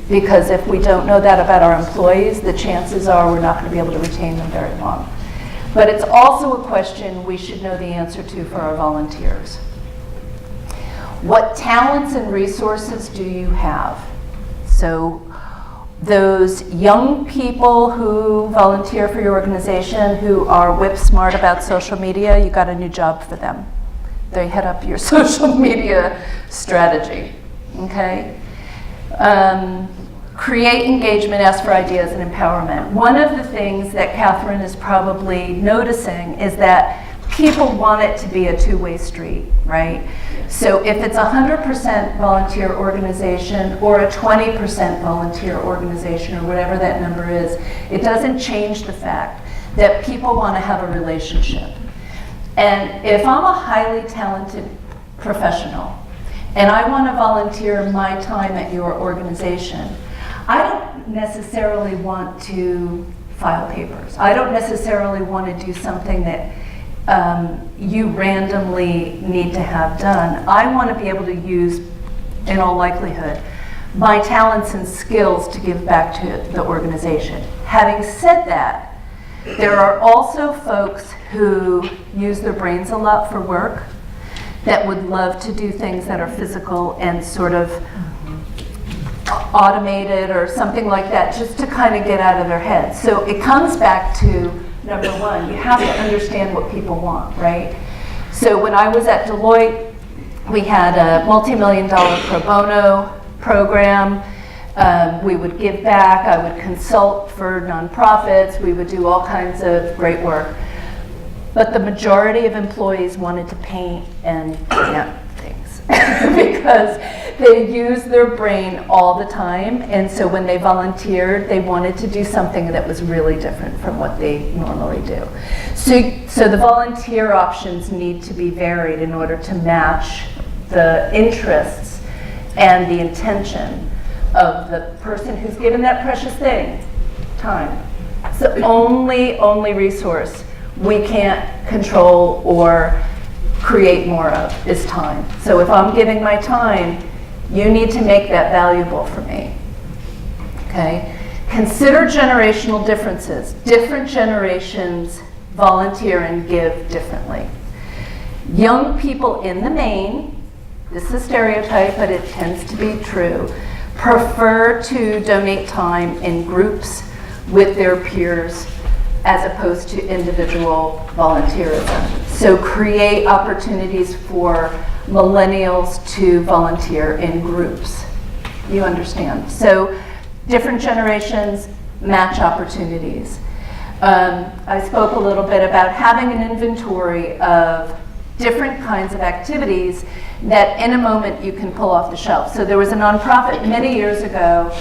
because if we don't know that about our employees, the chances are we're not going to be able to retain them very long. But it's also a question we should know the answer to for our volunteers. What talents and resources do you have? So those young people who volunteer for your organization who are whip smart about social media, you got a new job for them. They head up your social media strategy, okay? Create engagement, ask for ideas, and empowerment. One of the things that Catherine is probably noticing is that people want it to be a two-way street, right? So if it's 100% volunteer organization or a 20% volunteer organization or whatever that number is, it doesn't change the fact that people want to have a relationship. And if I'm a highly talented professional and I want to volunteer my time at your organization, I don't necessarily want to file papers. I don't necessarily want to do something that you randomly need to have done. I want to be able to use, in all likelihood, my talents and skills to give back to the organization. Having said that, there are also folks who use their brains a lot for work that would love to do things that are physical and sort of automated or something like that, just to kind of get out of their heads. So it comes back to number one, you have to understand what people want, right? So when I was at Deloitte, we had a multi-million-dollar pro bono program. We would give back. I would consult for nonprofits. We would do all kinds of great work. But the majority of employees wanted to paint and stamp things because they use their brain all the time. And so when they volunteered, they wanted to do something that was really different from what they normally do. So the volunteer options need to be varied in order to match the interests and the intention of the person who's given that precious thing, time. It's the only resource we can't control or create more of is time. So if I'm giving my time, you need to make that valuable for me, okay? Consider generational differences. Different generations volunteer and give differently. Young people in the main, this is a stereotype, but it tends to be true, prefer to donate time in groups with their peers as opposed to individual volunteerism. So create opportunities for millennials to volunteer in groups. You understand? So different generations match opportunities. I spoke a little bit about having an inventory of different kinds of activities that in a moment you can pull off the shelf. So there was a nonprofit many years ago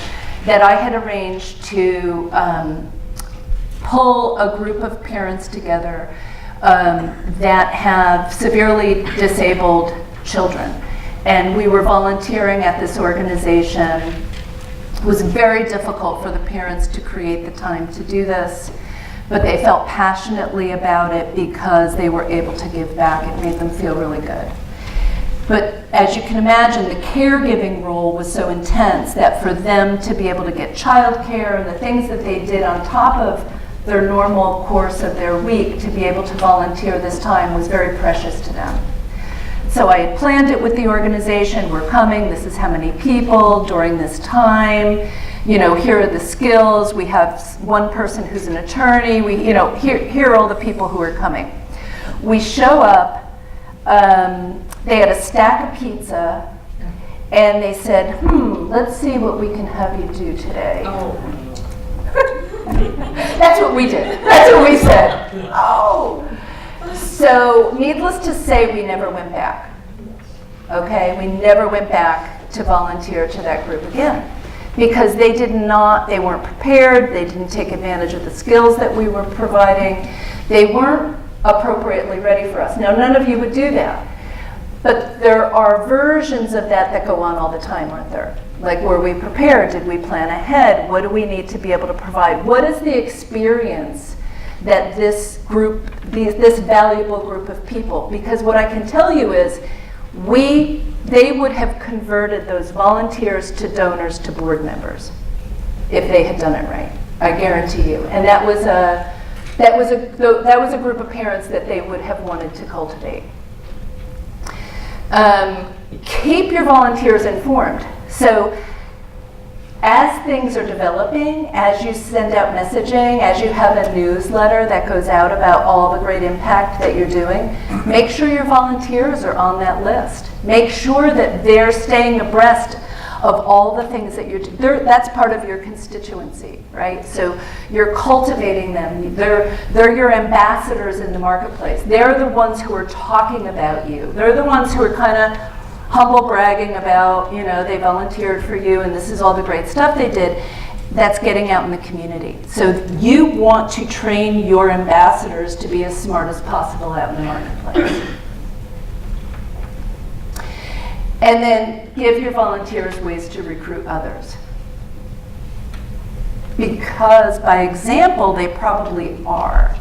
that I had arranged to pull a group of parents together that have severely disabled children. And we were volunteering at this organization. It was very difficult for the parents to create the time to do this, but they felt passionately about it because they were able to give back. It made them feel really good. But as you can imagine, the caregiving role was so intense that for them to be able to get childcare and the things that they did on top of their normal course of their week to be able to volunteer this time was very precious to them. So I had planned it with the organization. We're coming. This is how many people during this time. You know, here are the skills. We have one person who's an attorney. Here are all the people who are coming. We show up. They had a stack of pizza, and they said, let's see what we can have you do today. That's what we did. That's what we said. So needless to say, we never went back. Okay, we never went back to volunteer to that group again because they weren't prepared, they didn't take advantage of the skills that we were providing, they weren't appropriately ready for us. Now, none of you would do that, but there are versions of that go on all the time, aren't there? Like, were we prepared? Did we plan ahead? What do we need to be able to provide? What is the experience that this group, this valuable group of people, because what I can tell you is they would have converted those volunteers to donors to board members if they had done it right. I guarantee you. And that was a group of parents that they would have wanted to cultivate. Keep your volunteers informed. So as things are developing, as you send out messaging, as you have a newsletter that goes out about all the great impact that you're doing, make sure your volunteers are on that list. Make sure that they're staying abreast of all the things that you're doing. That's part of your constituency, right? So you're cultivating them. They're your ambassadors in the marketplace. They're the ones who are talking about you. They're the ones who are kind of humble bragging about, they volunteered for you and this is all the great stuff they did. That's getting out in the community. So you want to train your ambassadors to be as smart as possible out in the marketplace. And then give your volunteers ways to recruit others. Because by example, they probably are.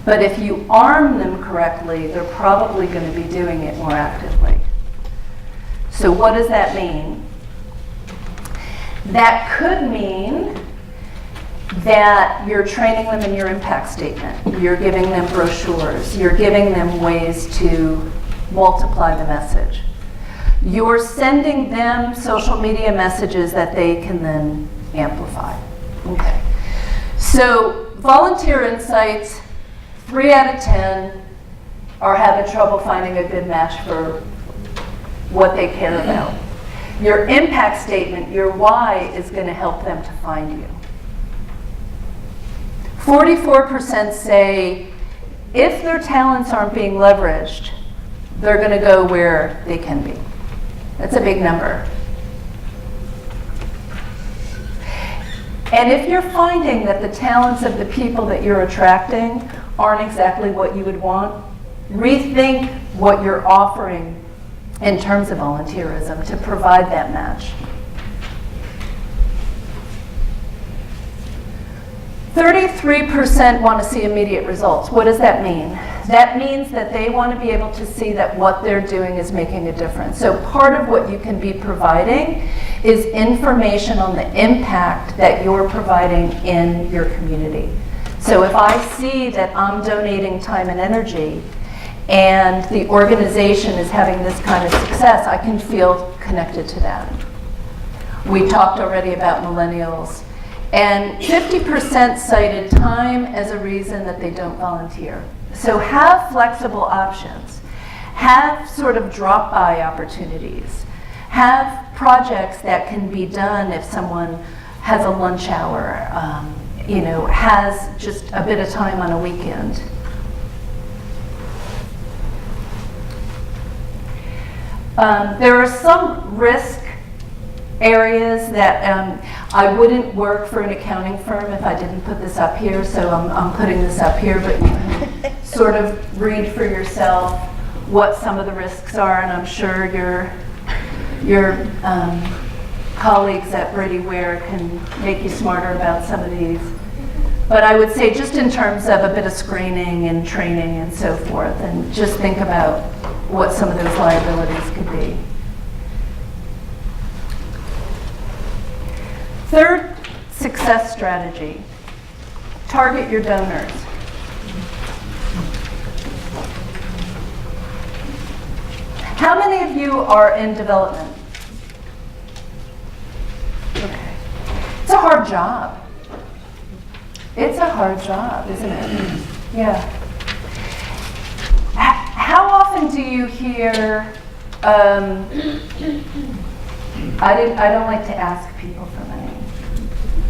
But if you arm them correctly, they're probably going to be doing it more actively. So what does that mean? That could mean that you're training them in your impact statement. You're giving them brochures. You're giving them ways to multiply the message. You're sending them social media messages that they can then amplify. Okay. So volunteer insights, 3 out of 10 are having trouble finding a good match for what they care about. Your impact statement, your why, is going to help them to find you. 44% say if their talents aren't being leveraged, they're going to go where they can be. That's a big number. And if you're finding that the talents of the people that you're attracting aren't exactly what you would want, rethink what you're offering in terms of volunteerism to provide that match. 33% want to see immediate results. What does that mean? That means that they want to be able to see that what they're doing is making a difference. So part of what you can be providing is information on the impact that you're providing in your community. So if I see that I'm donating time and energy and the organization is having this kind of success, I can feel connected to that. We talked already about millennials. And 50% cited time as a reason that they don't volunteer. So have flexible options. Have sort of drop-by opportunities. Have projects that can be done if someone has a lunch hour, has just a bit of time on a weekend. There are some risk areas that I wouldn't work for an accounting firm if I didn't put this up here, so I'm putting this up here, but you can sort of read for yourself what some of the risks are, and I'm sure your colleagues at Brady Ware can make you smarter about some of these. But I would say just in terms of a bit of screening and training and so forth, and just think about what some of those liabilities could be. Third success strategy, target your donors. How many of you are in development? Okay. It's a hard job. It's a hard job, isn't it? Yeah. How often do you hear, I don't like to ask people for money.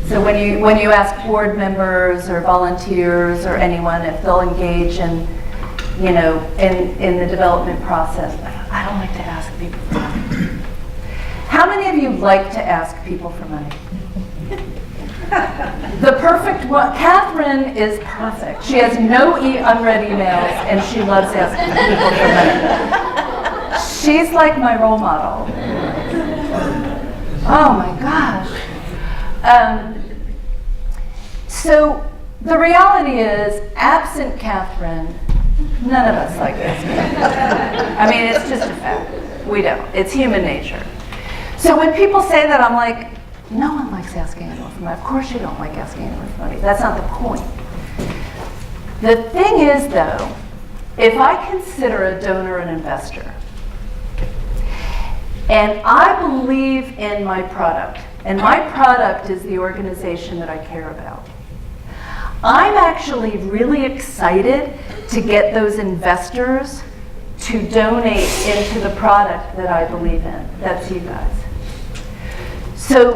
So when you ask board members or volunteers or anyone if they'll engage in the development process, I don't like to ask people for money. How many of you like to ask people for money? The perfect one. Catherine is perfect. She has no unread emails and she loves asking people for money. She's like my role model. Oh my gosh. So the reality is, absent Catherine, none of us like asking. I mean, it's just a fact. We don't. It's human nature. So when people say that, I'm like, no one likes asking anyone for money. Of course you don't like asking anyone for money. That's not the point. The thing is, though, if I consider a donor an investor, and I believe in my product, and my product is the organization that I care about, I'm actually really excited to get those investors to donate into the product that I believe in. That's you guys. So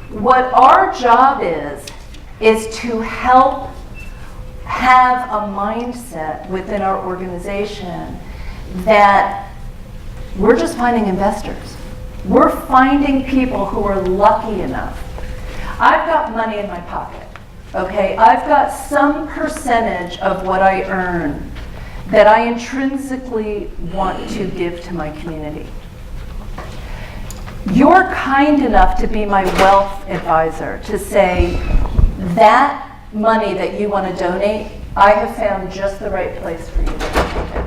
what our job is to help have a mindset within our organization that we're just finding investors. We're finding people who are lucky enough. I've got money in my pocket, okay? I've got some percentage of what I earn that I intrinsically want to give to my community. You're kind enough to be my wealth advisor, to say, that money that you want to donate, I have found just the right place for you to take it.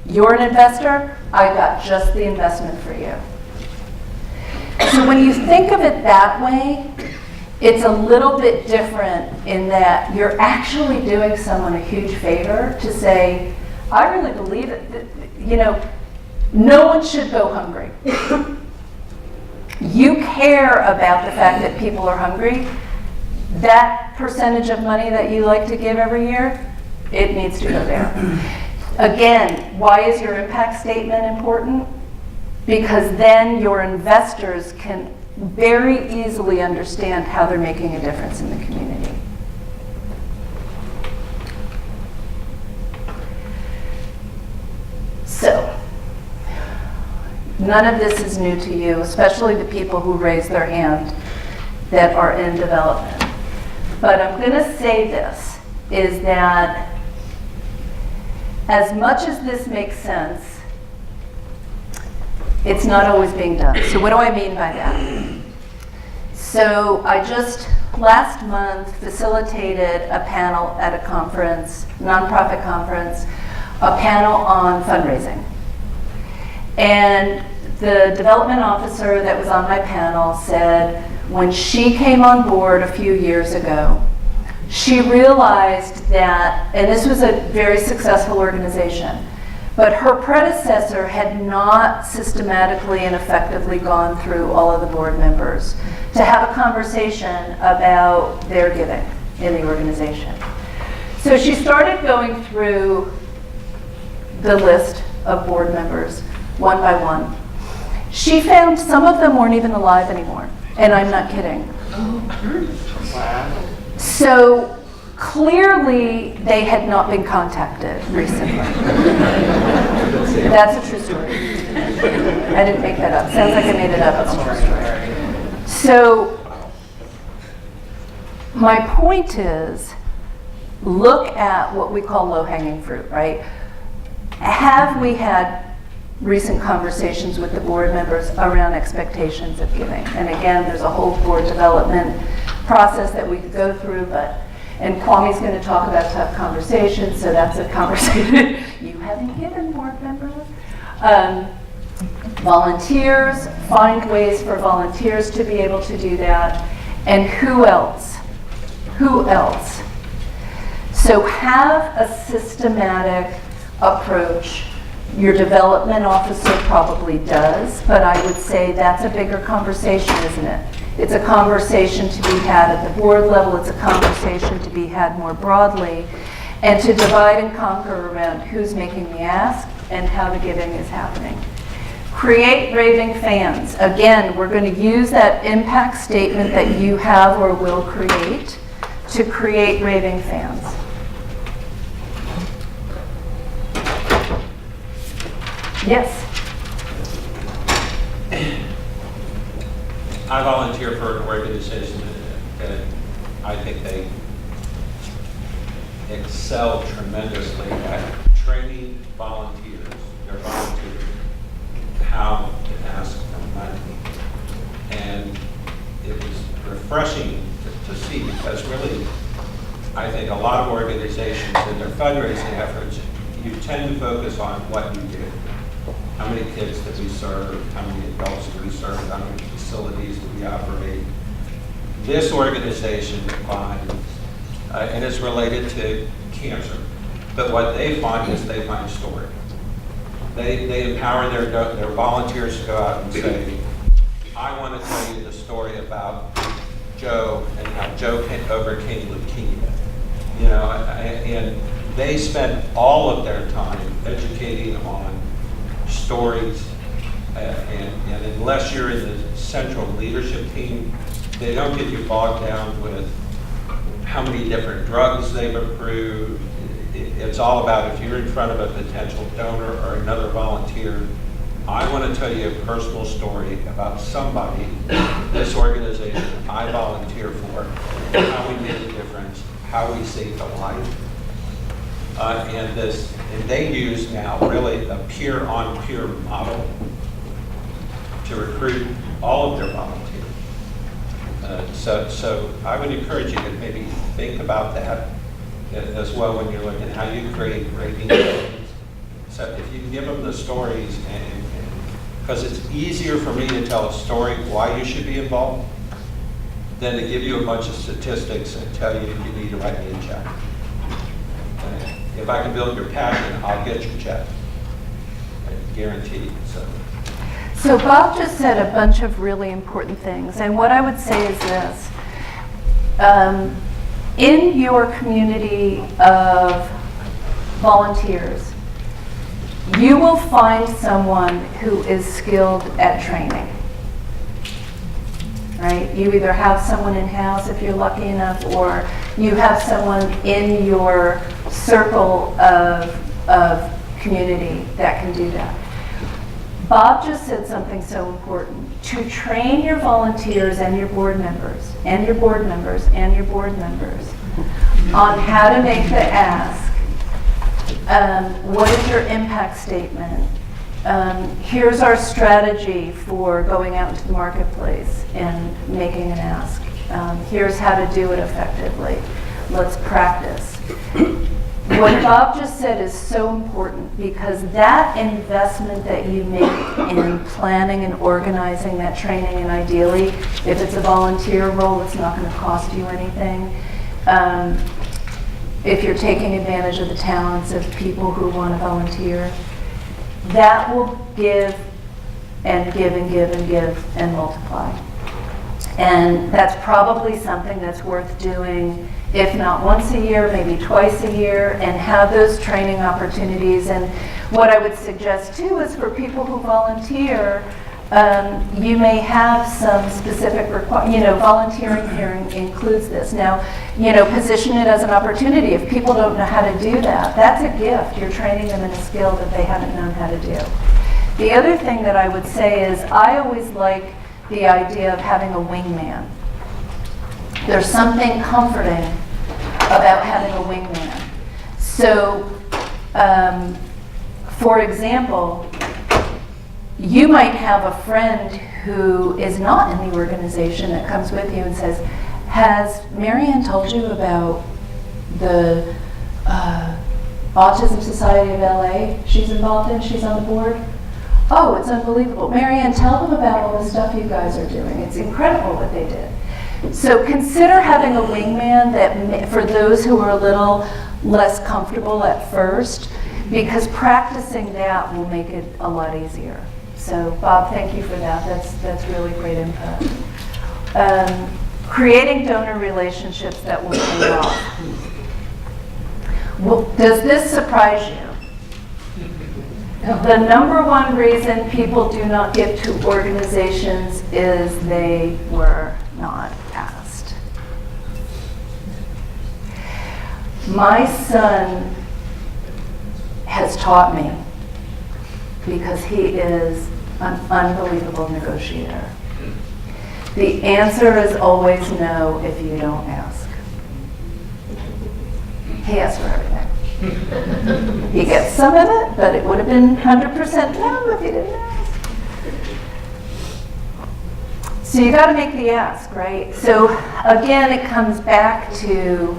You're an investor, I got just the investment for you. So when you think of it that way, it's a little bit different in that you're actually doing someone a huge favor to say, I really believe it. No one should go hungry. You care about the fact that people are hungry. That percentage of money that you like to give every year, it needs to go there. Again, why is your impact statement important? Because then your investors can very easily understand how they're making a difference in the community. So, none of this is new to you, especially the people who raise their hand that are in development. But I'm going to say this, is that as much as this makes sense, it's not always being done. So what do I mean by that? So I just last month facilitated a panel at a conference, nonprofit conference, a panel on fundraising. And the development officer that was on my panel said when she came on board a few years ago, she realized that, and this was a very successful organization, but her predecessor had not systematically and effectively gone through all of the board members to have a conversation about their giving in the organization. So she started going through the list of board members one by one. She found some of them weren't even alive anymore, and I'm not kidding. So clearly they had not been contacted recently. That's a true story. I didn't make that up. Sounds like I made it up. It's a true story. So my point is, look at what we call low-hanging fruit, right? Have we had recent conversations with the board members around expectations of giving? And again, there's a whole board development process that we could go through, and Kwame's going to talk about tough conversations, so that's a conversation you haven't given, board members. Volunteers, find ways for volunteers to be able to do that. And who else? Who else? So have a systematic approach. Your development officer probably does, but I would say that's a bigger conversation, isn't it? It's a conversation to be had at the board level. It's a conversation to be had more broadly, and to divide and conquer around who's making the ask and how the giving is happening. Create raving fans. Again, we're going to use that impact statement that you have or will create to create raving fans. Yes. I volunteer for an organization that I think they excel tremendously at training volunteers, their volunteers, how to ask for money. And it was refreshing to see, because really, I think a lot of organizations in their fundraising efforts, you tend to focus on what you do. How many kids do we serve? How many adults do we serve? How many facilities do we operate? This organization finds, and it's related to cancer, but what they find is they find story. They empower their volunteers to go out and say, I want to tell you the story about Joe and how Joe overcame leukemia. You know, and they spend all of their time educating on stories, and unless you're in the central leadership team, they don't get you bogged down with how many different drugs they've approved. It's all about, if you're in front of a potential donor or another volunteer, I want to tell you a personal story about somebody, this organization I volunteer for, how we made a difference, how we saved a life. And they use now really a peer-on-peer model to recruit all of their volunteers. So I would encourage you to maybe think about that as well when you're looking at how you create raving fans. So if you can give them the stories, and because it's easier for me to tell a story why you should be involved than to give you a bunch of statistics and tell you you need to write me a check. If I can build your passion, I'll get your check. Guaranteed. So Bob just said a bunch of really important things, and what I would say is this. In your community of volunteers, you will find someone who is skilled at training. Right? You either have someone in-house if you're lucky enough, or you have someone in your circle of community that can do that. Bob just said something so important. To train your volunteers and your board members, and your board members, and your board members on how to make the ask. What is your impact statement? Here's our strategy for going out into the marketplace and making an ask. Here's how to do it effectively. Let's practice. What Bob just said is so important, because that investment that you make in planning and organizing that training, and ideally, if it's a volunteer role, it's not going to cost you anything. If you're taking advantage of the talents of people who want to volunteer, that will give and give and give and give and multiply. And that's probably something that's worth doing, if not once a year, maybe twice a year, and have those training opportunities. And what I would suggest too is for people who volunteer, you may have some specific volunteering here includes this. Now, position it as an opportunity. If people don't know how to do that, that's a gift. You're training them in a skill that they haven't known how to do. The other thing that I would say is I always like the idea of having a wingman. There's something comforting about having a wingman. So, for example, you might have a friend who is not in the organization that comes with you and says, has Marianne told you about the Autism Society of LA she's involved in? She's on the board? Oh, it's unbelievable. Marianne, tell them about all the stuff you guys are doing. It's incredible what they did. So consider having a wingman that, for those who are a little less comfortable at first, because practicing that will make it a lot easier. So Bob, thank you for that. That's really great input. Creating donor relationships that will pay off. Well, does this surprise you? The number one reason people do not give to organizations is they were not asked. My son has taught me, because he is an unbelievable negotiator. The answer is always no if you don't ask. He asks for everything. He gets some of it, but it would have been 100% no if he didn't ask. So you got to make the ask, right? So again, it comes back to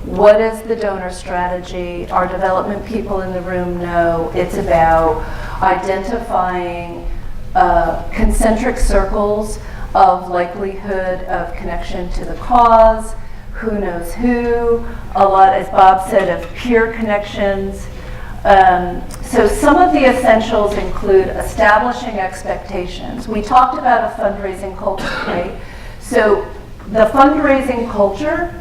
what is the donor strategy? Our development people in the room know it's about identifying concentric circles of likelihood of connection to the cause, who knows who, a lot, as Bob said, of peer connections. So some of the essentials include establishing expectations. We talked about a fundraising culture, right? So the fundraising culture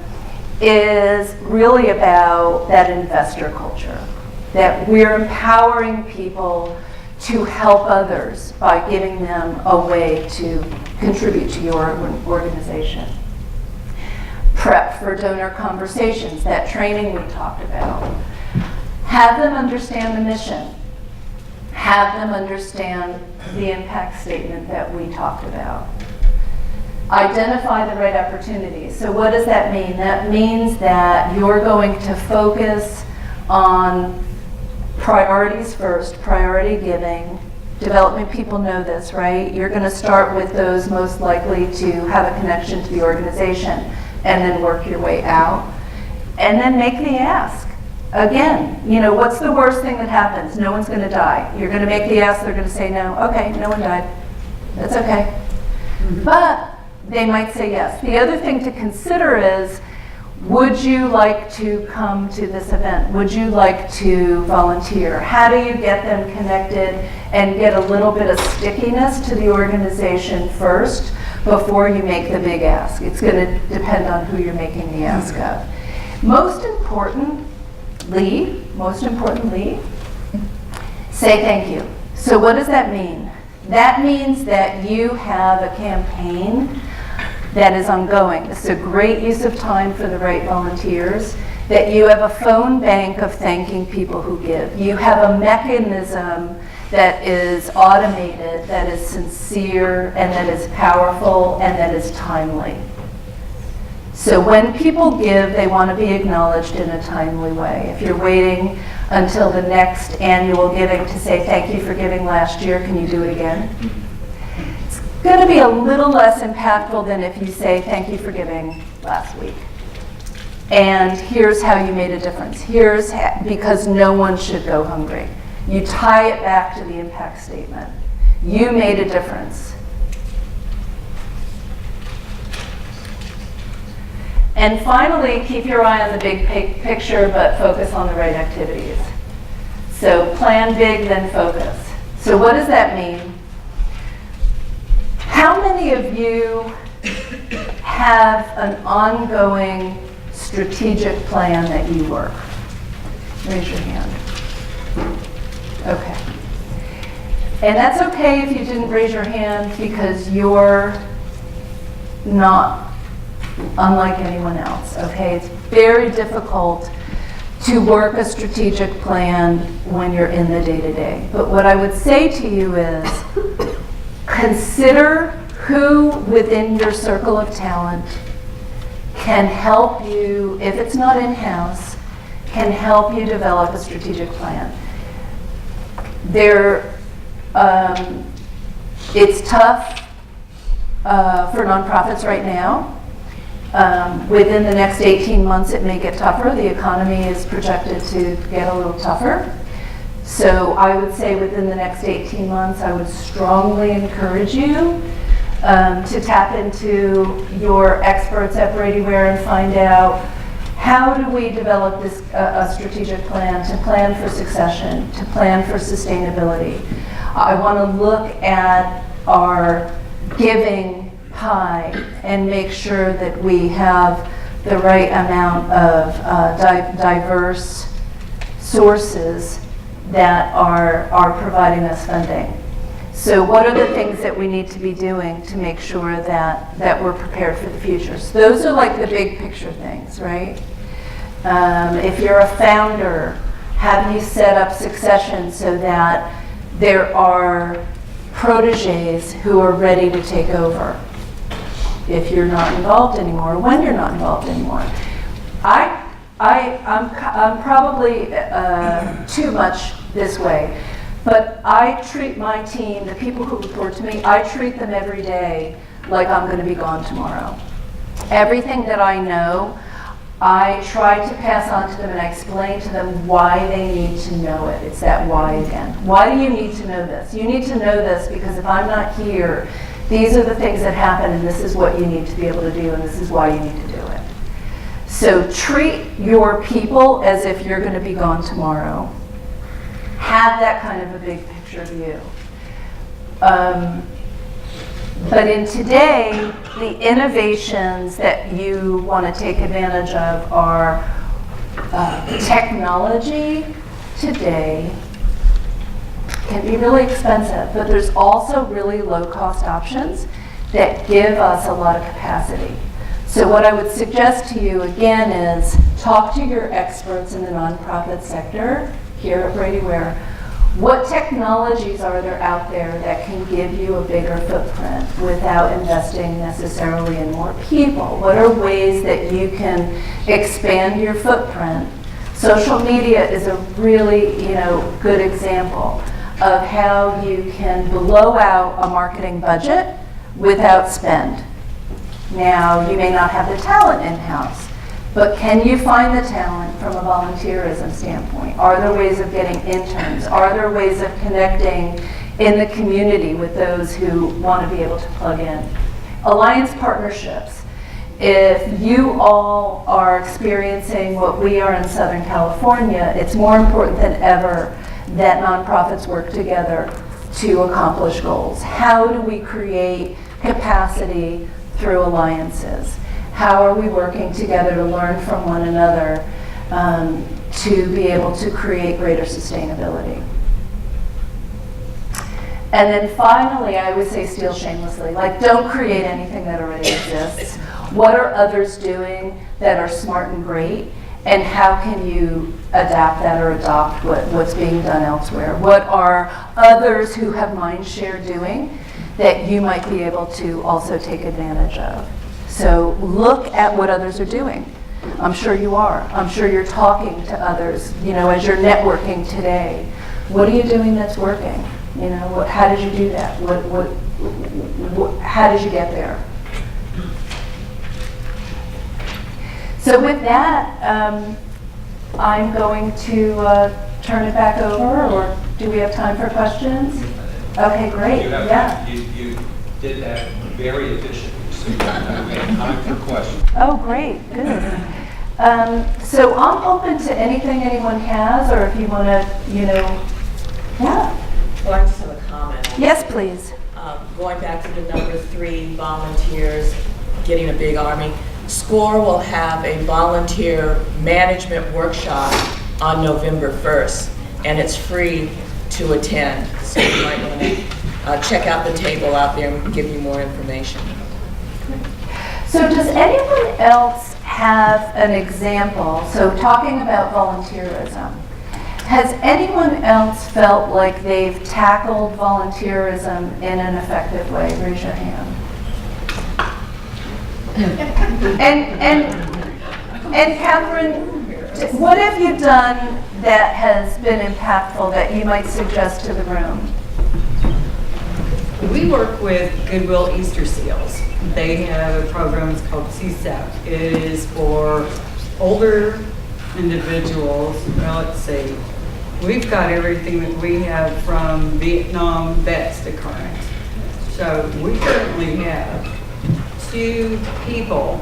is really about that investor culture, that we're empowering people to help others by giving them a way to contribute to your organization. Prep for donor conversations, that training we talked about. Have them understand the mission. Have them understand the impact statement that we talked about. Identify the right opportunities. So what does that mean? That means that you're going to focus on priorities first, priority giving. Development people know this, right? You're going to start with those most likely to have a connection to the organization, and then work your way out. And then make the ask. Again, what's the worst thing that happens? No one's going to die. You're going to make the ask, they're going to say no. Okay, no one died. That's okay. But they might say yes. The other thing to consider is, would you like to come to this event? Would you like to volunteer? How do you get them connected and get a little bit of stickiness to the organization first before you make the big ask? It's going to depend on who you're making the ask of. Most importantly, say thank you. So what does that mean? That means that you have a campaign that is ongoing. This is a great use of time for the right volunteers, that you have a phone bank of thanking people who give. You have a mechanism that is automated, that is sincere, and that is powerful, and that is timely. So when people give, they want to be acknowledged in a timely way. If you're waiting until the next annual giving to say thank you for giving last year, can you do it again? going to be a little less impactful than if you say, thank you for giving last week. And here's how you made a difference. Because no one should go hungry. You tie it back to the impact statement. You made a difference. And finally, keep your eye on the big picture, but focus on the right activities. So plan big, then focus. So what does that mean? How many of you have an ongoing strategic plan that you work? Raise your hand. Okay. And that's okay if you didn't raise your hand, because you're not unlike anyone else, okay? It's very difficult to work a strategic plan when you're in the day-to-day. But what I would say to you is, consider who within your circle of talent can help you, if it's not in-house, can help you develop a strategic plan. It's tough for nonprofits right now. Within the next 18 months, it may get tougher. The economy is projected to get a little tougher. So I would say within the next 18 months, I would strongly encourage you to tap into your experts at Brady, Ware, and find out, how do we develop this a strategic plan to plan for succession, to plan for sustainability. I want to look at our giving pie and make sure that we have the right amount of diverse sources that are providing us funding. So what are the things that we need to be doing to make sure that we're prepared for the future? So those are like the big picture things, right? If you're a founder, have you set up succession so that there are proteges who are ready to take over if you're not involved anymore, when you're not involved anymore? I'm probably too much this way, but I treat my team, the people who report to me, I treat them every day like I'm going to be gone tomorrow. Everything that I know, I try to pass on to them, and I explain to them why they need to know it. It's that why again. Why do you need to know this? You need to know this because if I'm not here, these are the things that happen, and this is what you need to be able to do, and this is why you need to do it. So treat your people as if you're going to be gone tomorrow. Have that kind of a big picture view. But in today, the innovations that you want to take advantage of are technology today can be really expensive, but there's also really low-cost options that give us a lot of capacity. So what I would suggest to you again is talk to your experts in the nonprofit sector here at Brady Ware. What technologies are there out there that can give you a bigger footprint without investing necessarily in more people? What are ways that you can expand your footprint? Social media is a really, good example of how you can blow out a marketing budget without spend. Now, you may not have the talent in-house, but can you find the talent from a volunteerism standpoint? Are there ways of getting interns? Are there ways of connecting in the community with those who want to be able to plug in? Alliance partnerships. If you all are experiencing what we are in Southern California, it's more important than ever that nonprofits work together to accomplish goals. How do we create capacity through alliances? How are we working together to learn from one another to be able to create greater sustainability? And then finally, I would say steal shamelessly. Like, don't create anything that already exists. What are others doing that are smart and great? And how can you adapt that or adopt what's being done elsewhere? What are others who have mind share doing that you might be able to also take advantage of? So look at what others are doing. I'm sure you are. I'm sure you're talking to others, as you're networking today. What are you doing that's working? How did you do that? how did you get there? So with that, I'm going to turn it back over, or do we have time for questions? Okay, great, yeah. You did that very efficiently, so you have time for questions. Oh, great, good. So I'm open to anything anyone has, or if you want to, yeah. Well, I just have a comment. Yes, please. Going back to the number 3, volunteers, getting a big army. SCORE will have a volunteer management workshop on November 1st, and it's free to attend. So you might want to check out the table out there and give you more information. So does anyone else have an example? So talking about volunteerism, has anyone else felt like they've tackled volunteerism in an effective way? Raise your hand. And Catherine, what have you done that has been impactful that you might suggest to the room? We work with Goodwill Easter Seals. They have a program, it's called CSEP. It is for older individuals. Well, let's see. We've got everything that we have from Vietnam vets to current. So we currently have 2 people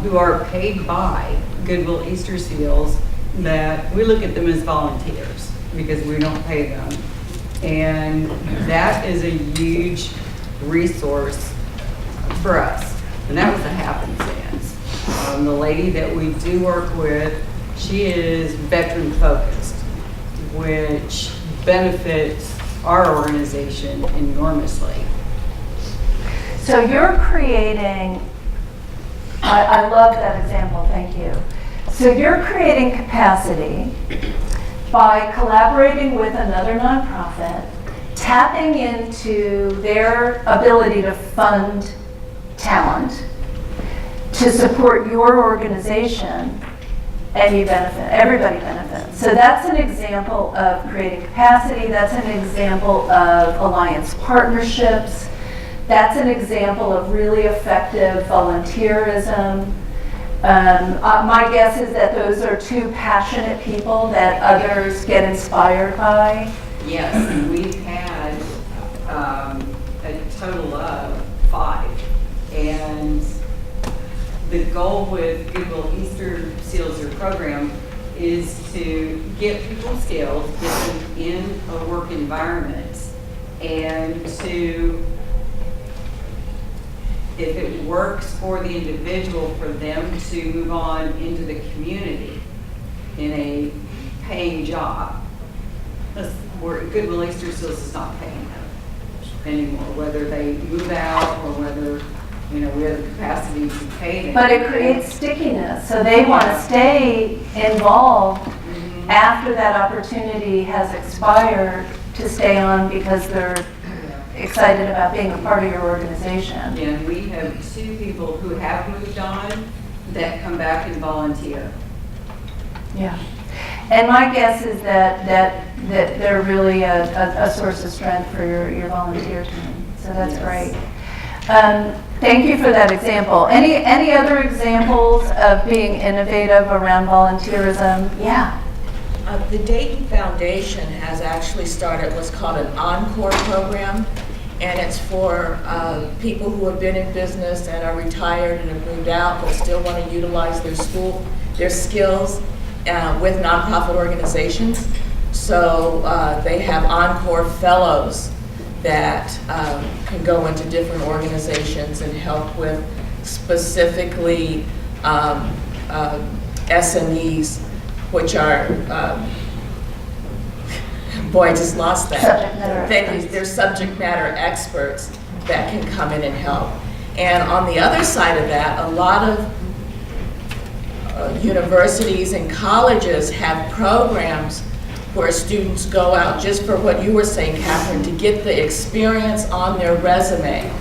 who are paid by Goodwill Easter Seals that we look at them as volunteers because we don't pay them. And that is a huge resource for us. And that was a happenstance. The lady that we do work with, she is veteran focused, which benefits our organization enormously. So you're creating, I love that example, thank you. So you're creating capacity by collaborating with another nonprofit, tapping into their ability to fund talent, to support your organization, and you benefit, everybody benefits. So that's an example of creating capacity, that's an example of alliance partnerships, that's an example of really effective volunteerism. My guess is that those are 2 passionate people that others get inspired by. Yes, we've had a total of 5. And the goal with Goodwill Easter Seals, your program, is to get people skills, get them in a work environment, and to, if it works for the individual, for them to move on into the community in a paying job. Where Goodwill Easter Seals is not paying them anymore, whether they move out or whether, we have the capacity to pay them. But it creates stickiness, so they want to stay involved after that opportunity has expired to stay on because they're excited about being a part of your organization. And we have 2 people who have moved on that come back and volunteer. Yeah. And my guess is that they're really a source of strength for your volunteer team. So that's great. Thank you for that example. Any other examples of being innovative around volunteerism? Yeah. The Dayton Foundation has actually started what's called an Encore program, and it's for people who have been in business and are retired and have moved out but still want to utilize their skills with nonprofit organizations. So they have Encore fellows that can go into different organizations and help with specifically SMEs, which are, boy, I just lost that. They're subject matter experts that can come in and help. And on the other side of that, a lot of universities and colleges have programs where students go out just for what you were saying, Catherine, to get the experience on their resume.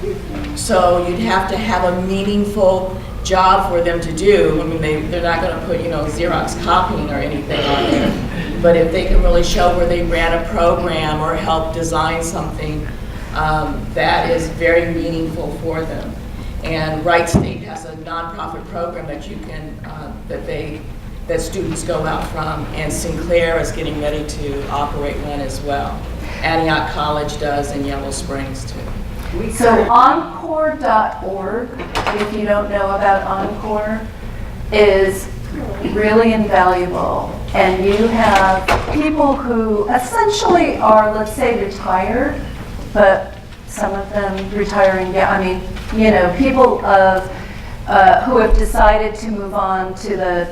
So you'd have to have a meaningful job for them to do. I mean, they're not going to put, Xerox copying or anything on there. But if they can really show where they ran a program or helped design something, that is very meaningful for them. And Wright State has a nonprofit program that you can, that students go out from, and Sinclair is getting ready to operate one as well. Antioch College does in Yellow Springs too. So encore.org, if you don't know about Encore, is really invaluable. And you have people who essentially are, let's say, retired, but some of them retiring, people of who have decided to move on to the,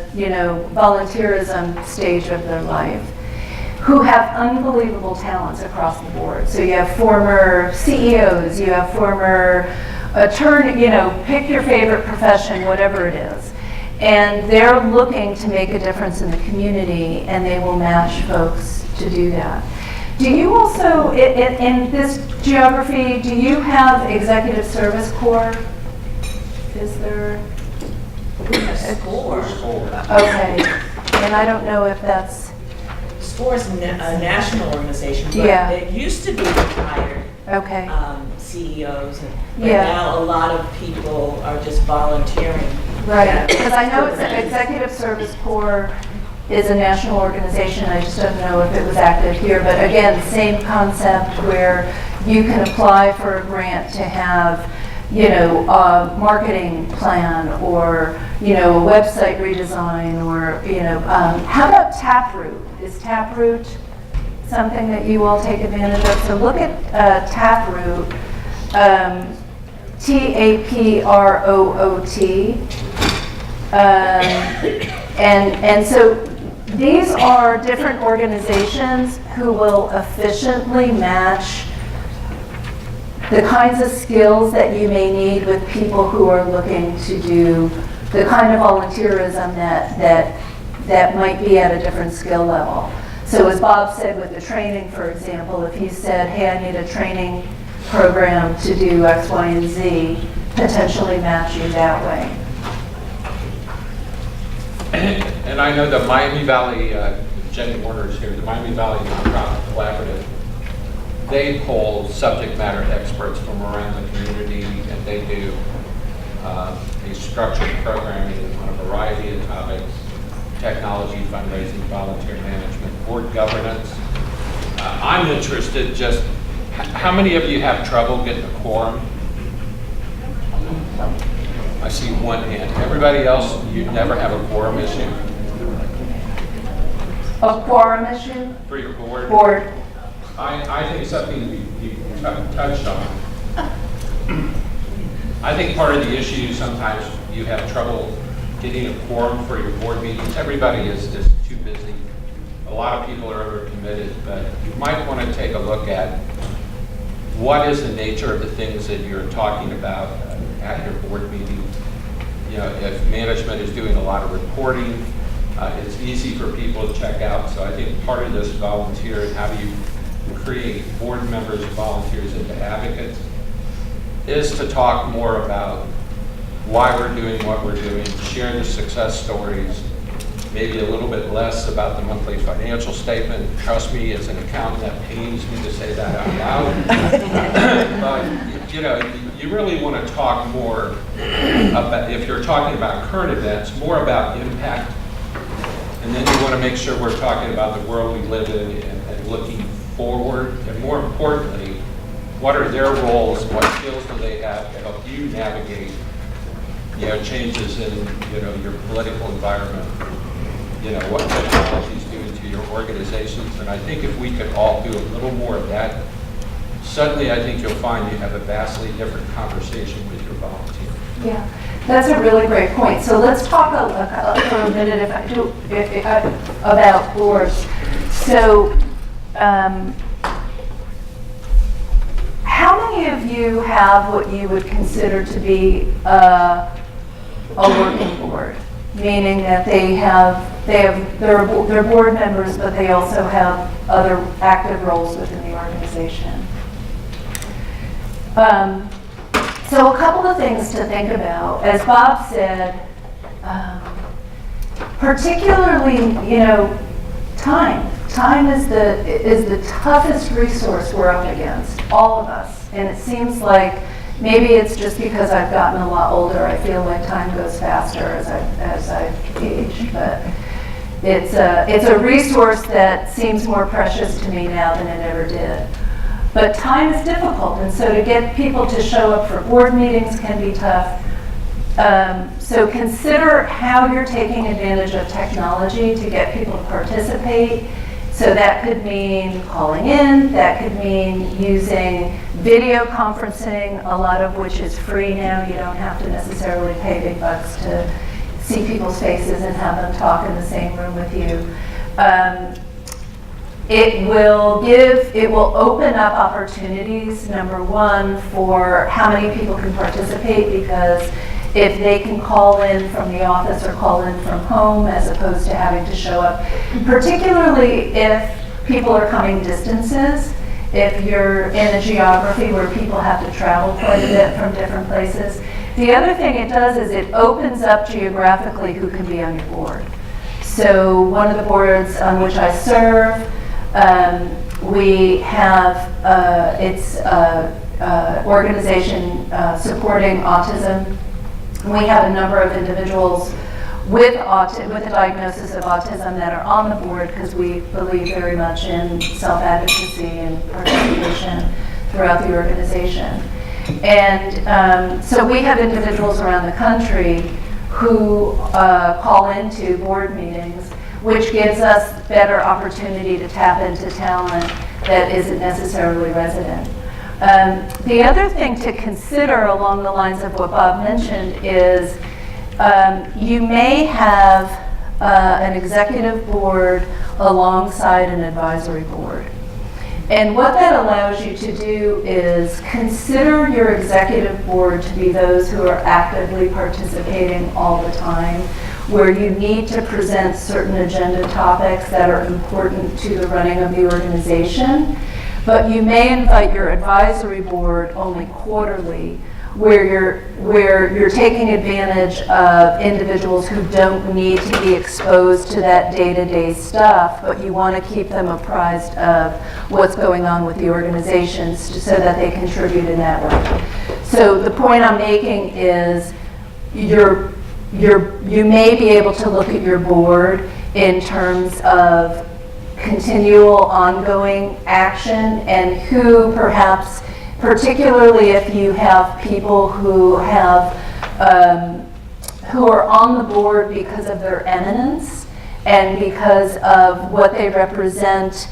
volunteerism stage of their life, who have unbelievable talents across the board. So you have former CEOs, you have former attorney, pick your favorite profession, whatever it is. And they're looking to make a difference in the community, and they will match folks to do that. Do you also, in this geography, do you have Executive Service Corps? Is there? SCORE. Okay, and I don't know if that's... SCORE is a national organization, but Yeah. it used to be retired Okay. CEOs, but Yeah. now a lot of people are just volunteering. Right, because I know it's Executive Service Corps is a national organization. I just don't know if it was active here. But again, same concept where you can apply for a grant to have, a marketing plan or, a website redesign or, how about Taproot? Is Taproot something that you all take advantage of? So look at Taproot, TAPROOT. And so these are different organizations who will efficiently match the kinds of skills that you may need with people who are looking to do the kind of volunteerism that might be at a different skill level. So as Bob said with the training, for example, if you said, hey, I need a training program to do X, Y, and Z, potentially match you that way. And I know the Miami Valley, Jenny Warner is here, the Miami Valley Nonprofit Collaborative, they poll subject matter experts from around the community, and they do a structured programming on a variety of topics: technology, fundraising, volunteer management, board governance. I'm interested just, how many of you have trouble getting a quorum? I see one hand. Everybody else, you never have a quorum issue? A quorum issue? For your board? Board. I think something you touched on. I think part of the issue, sometimes you have trouble getting a quorum for your board meetings. Everybody is just too busy. A lot of people are overcommitted, but you might want to take a look at what is the nature of the things that you're talking about at your board meeting. If management is doing a lot of reporting, it's easy for people to check out. So I think part of this volunteer and how do you create board members and volunteers into advocates is to talk more about why we're doing what we're doing, share the success stories, maybe a little bit less about the monthly financial statement. Trust me, as an accountant, that pains me to say that out loud. But you really want to talk more about, if you're talking about current events, more about impact. And then you want to make sure we're talking about the world we live in and looking forward. And more importantly, what are their roles? What skills do they have to help you navigate changes in your political environment? What technology is doing to your organizations. And I think if we could all do a little more of that, suddenly I think you'll find you have a vastly different conversation with your volunteers. Yeah, that's a really great point. So let's talk for a minute, about boards. So, how many of you have what you would consider to be a working board? Meaning that they're board members, but they also have other active roles within the organization. So a couple of things to think about. As Bob said, particularly, Time is the toughest resource we're up against, all of us. And it seems like maybe it's just because I've gotten a lot older. I feel like time goes faster as I age, but it's a resource that seems more precious to me now than it ever did. But time is difficult, and so to get people to show up for board meetings can be tough. So consider how you're taking advantage of technology to get people to participate. So that could mean calling in, that could mean using video conferencing, a lot of which is free now. You don't have to necessarily pay big bucks to see people's faces and have them talk in the same room with you. It will open up opportunities, number one, for how many people can participate, because if they can call in from the office or call in from home as opposed to having to show up, particularly if people are coming distances, if you're in a geography where people have to travel quite a bit from different places. The other thing it does is it opens up geographically who can be on your board. So one of the boards on which I serve, we have it's organization supporting autism. We have a number of individuals with a diagnosis of autism that are on the board because we believe very much in self-advocacy and participation throughout the organization. And so we have individuals around the country who call into board meetings, which gives us better opportunity to tap into talent that isn't necessarily resident. The other thing to consider along the lines of what Bob mentioned is you may have an executive board alongside an advisory board. And what that allows you to do is consider your executive board to be those who are actively participating all the time, where you need to present certain agenda topics that are important to the running of the organization. But you may invite your advisory board only quarterly, where you're taking advantage of individuals who don't need to be exposed to that day-to-day stuff, but you want to keep them apprised of what's going on with the organizations so that they contribute in that way. So the point I'm making is you may be able to look at your board in terms of continual ongoing action and who perhaps, particularly if you have people who have who are on the board because of their eminence and because of what they represent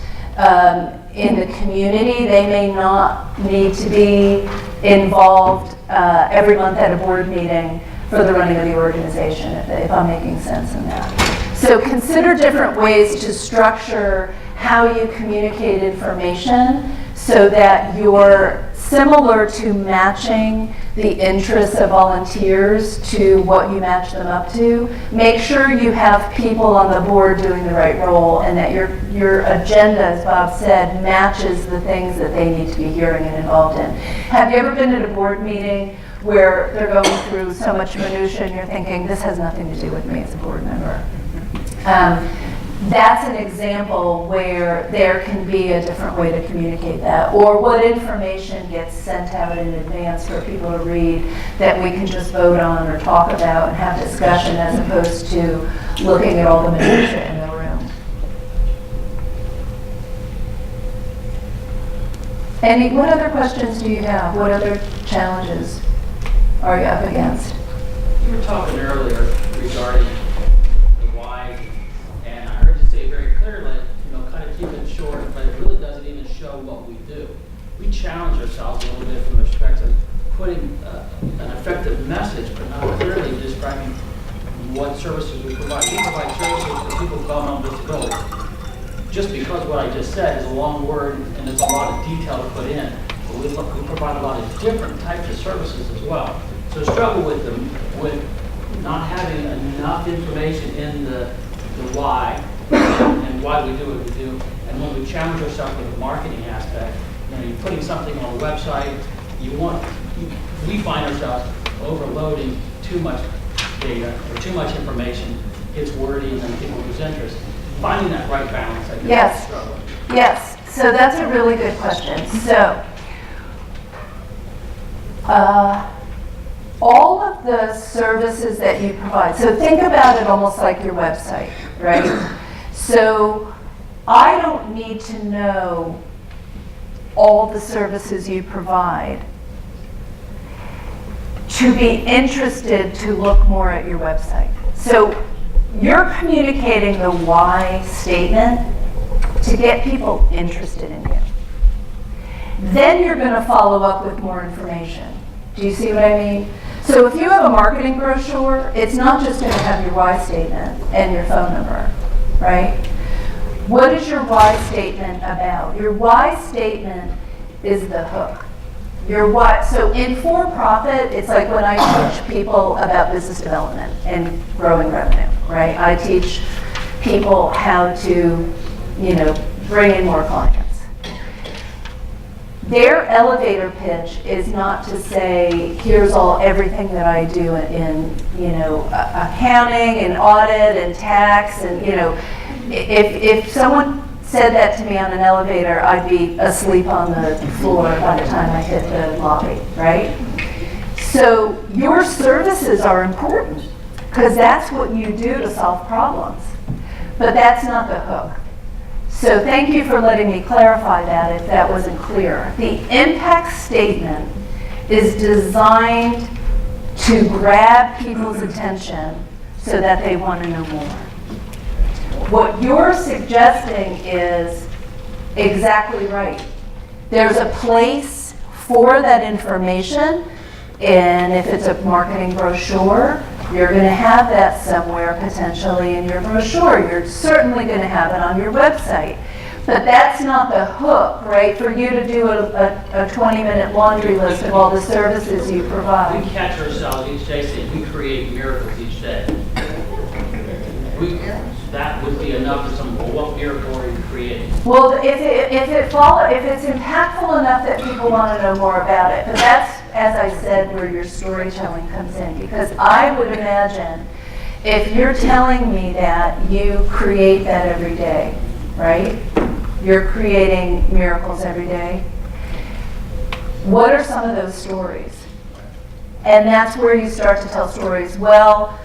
in the community, they may not need to be involved every month at a board meeting for the running of the organization, if I'm making sense in that. So consider different ways to structure how you communicate information so that you're similar to matching the interests of volunteers to what you match them up to. Make sure you have people on the board doing the right role and that your agenda, as Bob said, matches the things that they need to be hearing and involved in. Have you ever been at a board meeting where they're going through so much minutia and you're thinking, this has nothing to do with me as a board member? That's an example where there can be a different way to communicate that, or what information gets sent out in advance for people to read that we can just vote on or talk about and have discussion as opposed to looking at all the minutia in the room. What other questions do you have? What other challenges are you up against? You were talking earlier regarding the why, and I heard you say very clearly, kind of keep it short, but it really doesn't even show what we do. We challenge ourselves a little bit from the perspective of putting an effective message, but not clearly describing what services we provide. We provide services for people with developmental disabilities. Just because what I just said is a long word and it's a lot of detail to put in, but we provide a lot of different types of services as well. So struggle with not having enough information in the why and why we do what we do. And when we challenge ourselves with the marketing aspect, you're putting something on a website, we find ourselves overloading too much data or too much information, gets wordy, and then people lose interest. finding that right balance, I guess. Yes. is struggling. Yes, so that's a really good question. So, all of the services that you provide, so think about it almost like your website, right? So, I don't need to know all the services you provide to be interested to look more at your website. So, you're communicating the why statement to get people interested in you. Then you're going to follow up with more information. Do you see what I mean? So if you have a marketing brochure, it's not just going to have your why statement and your phone number, right? What is your why statement about? Your why statement is the hook. Your why. So in for-profit, it's like when I teach people about business development and growing revenue, right? I teach people how to, bring in more clients. Their elevator pitch is not to say, here's everything that I do in accounting and audit and tax and, if someone said that to me on an elevator, I'd be asleep on the floor by the time I hit the lobby, right? So your services are important because that's what you do to solve problems, but that's not the hook. So thank you for letting me clarify that if that wasn't clear. The impact statement is designed to grab people's attention so that they want to know more. What you're suggesting is exactly right. There's a place for that information, and if it's a marketing brochure, you're going to have that somewhere potentially in your brochure. You're certainly going to have it on your website. But that's not the hook, right? For you to do a 20-minute laundry list of all the services you provide. We catch ourselves each day saying we create miracles each day. That would be enough for some, well, what miracle are you creating? Well, if it's impactful enough that people want to know more about it, but that's, as I said, where your storytelling comes in. Because I would imagine if you're telling me that you create that every day, right? You're creating miracles every day. What are some of those stories? And that's where you start to tell stories. Well,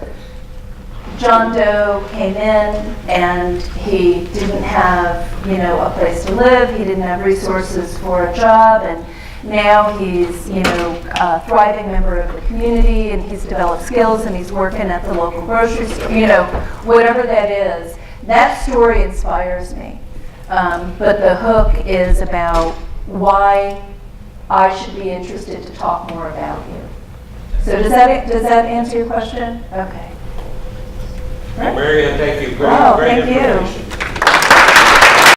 John Doe came in and he didn't have, a place to live. He didn't have resources for a job, and now he's, a thriving member of the community, and he's developed skills, and he's working at the local grocery store. Whatever that is, that story inspires me. But the hook is about why I should be interested to talk more about you. So does that answer your question? Okay. Well, Mary Ann, thank you. Oh, Great thank you. information.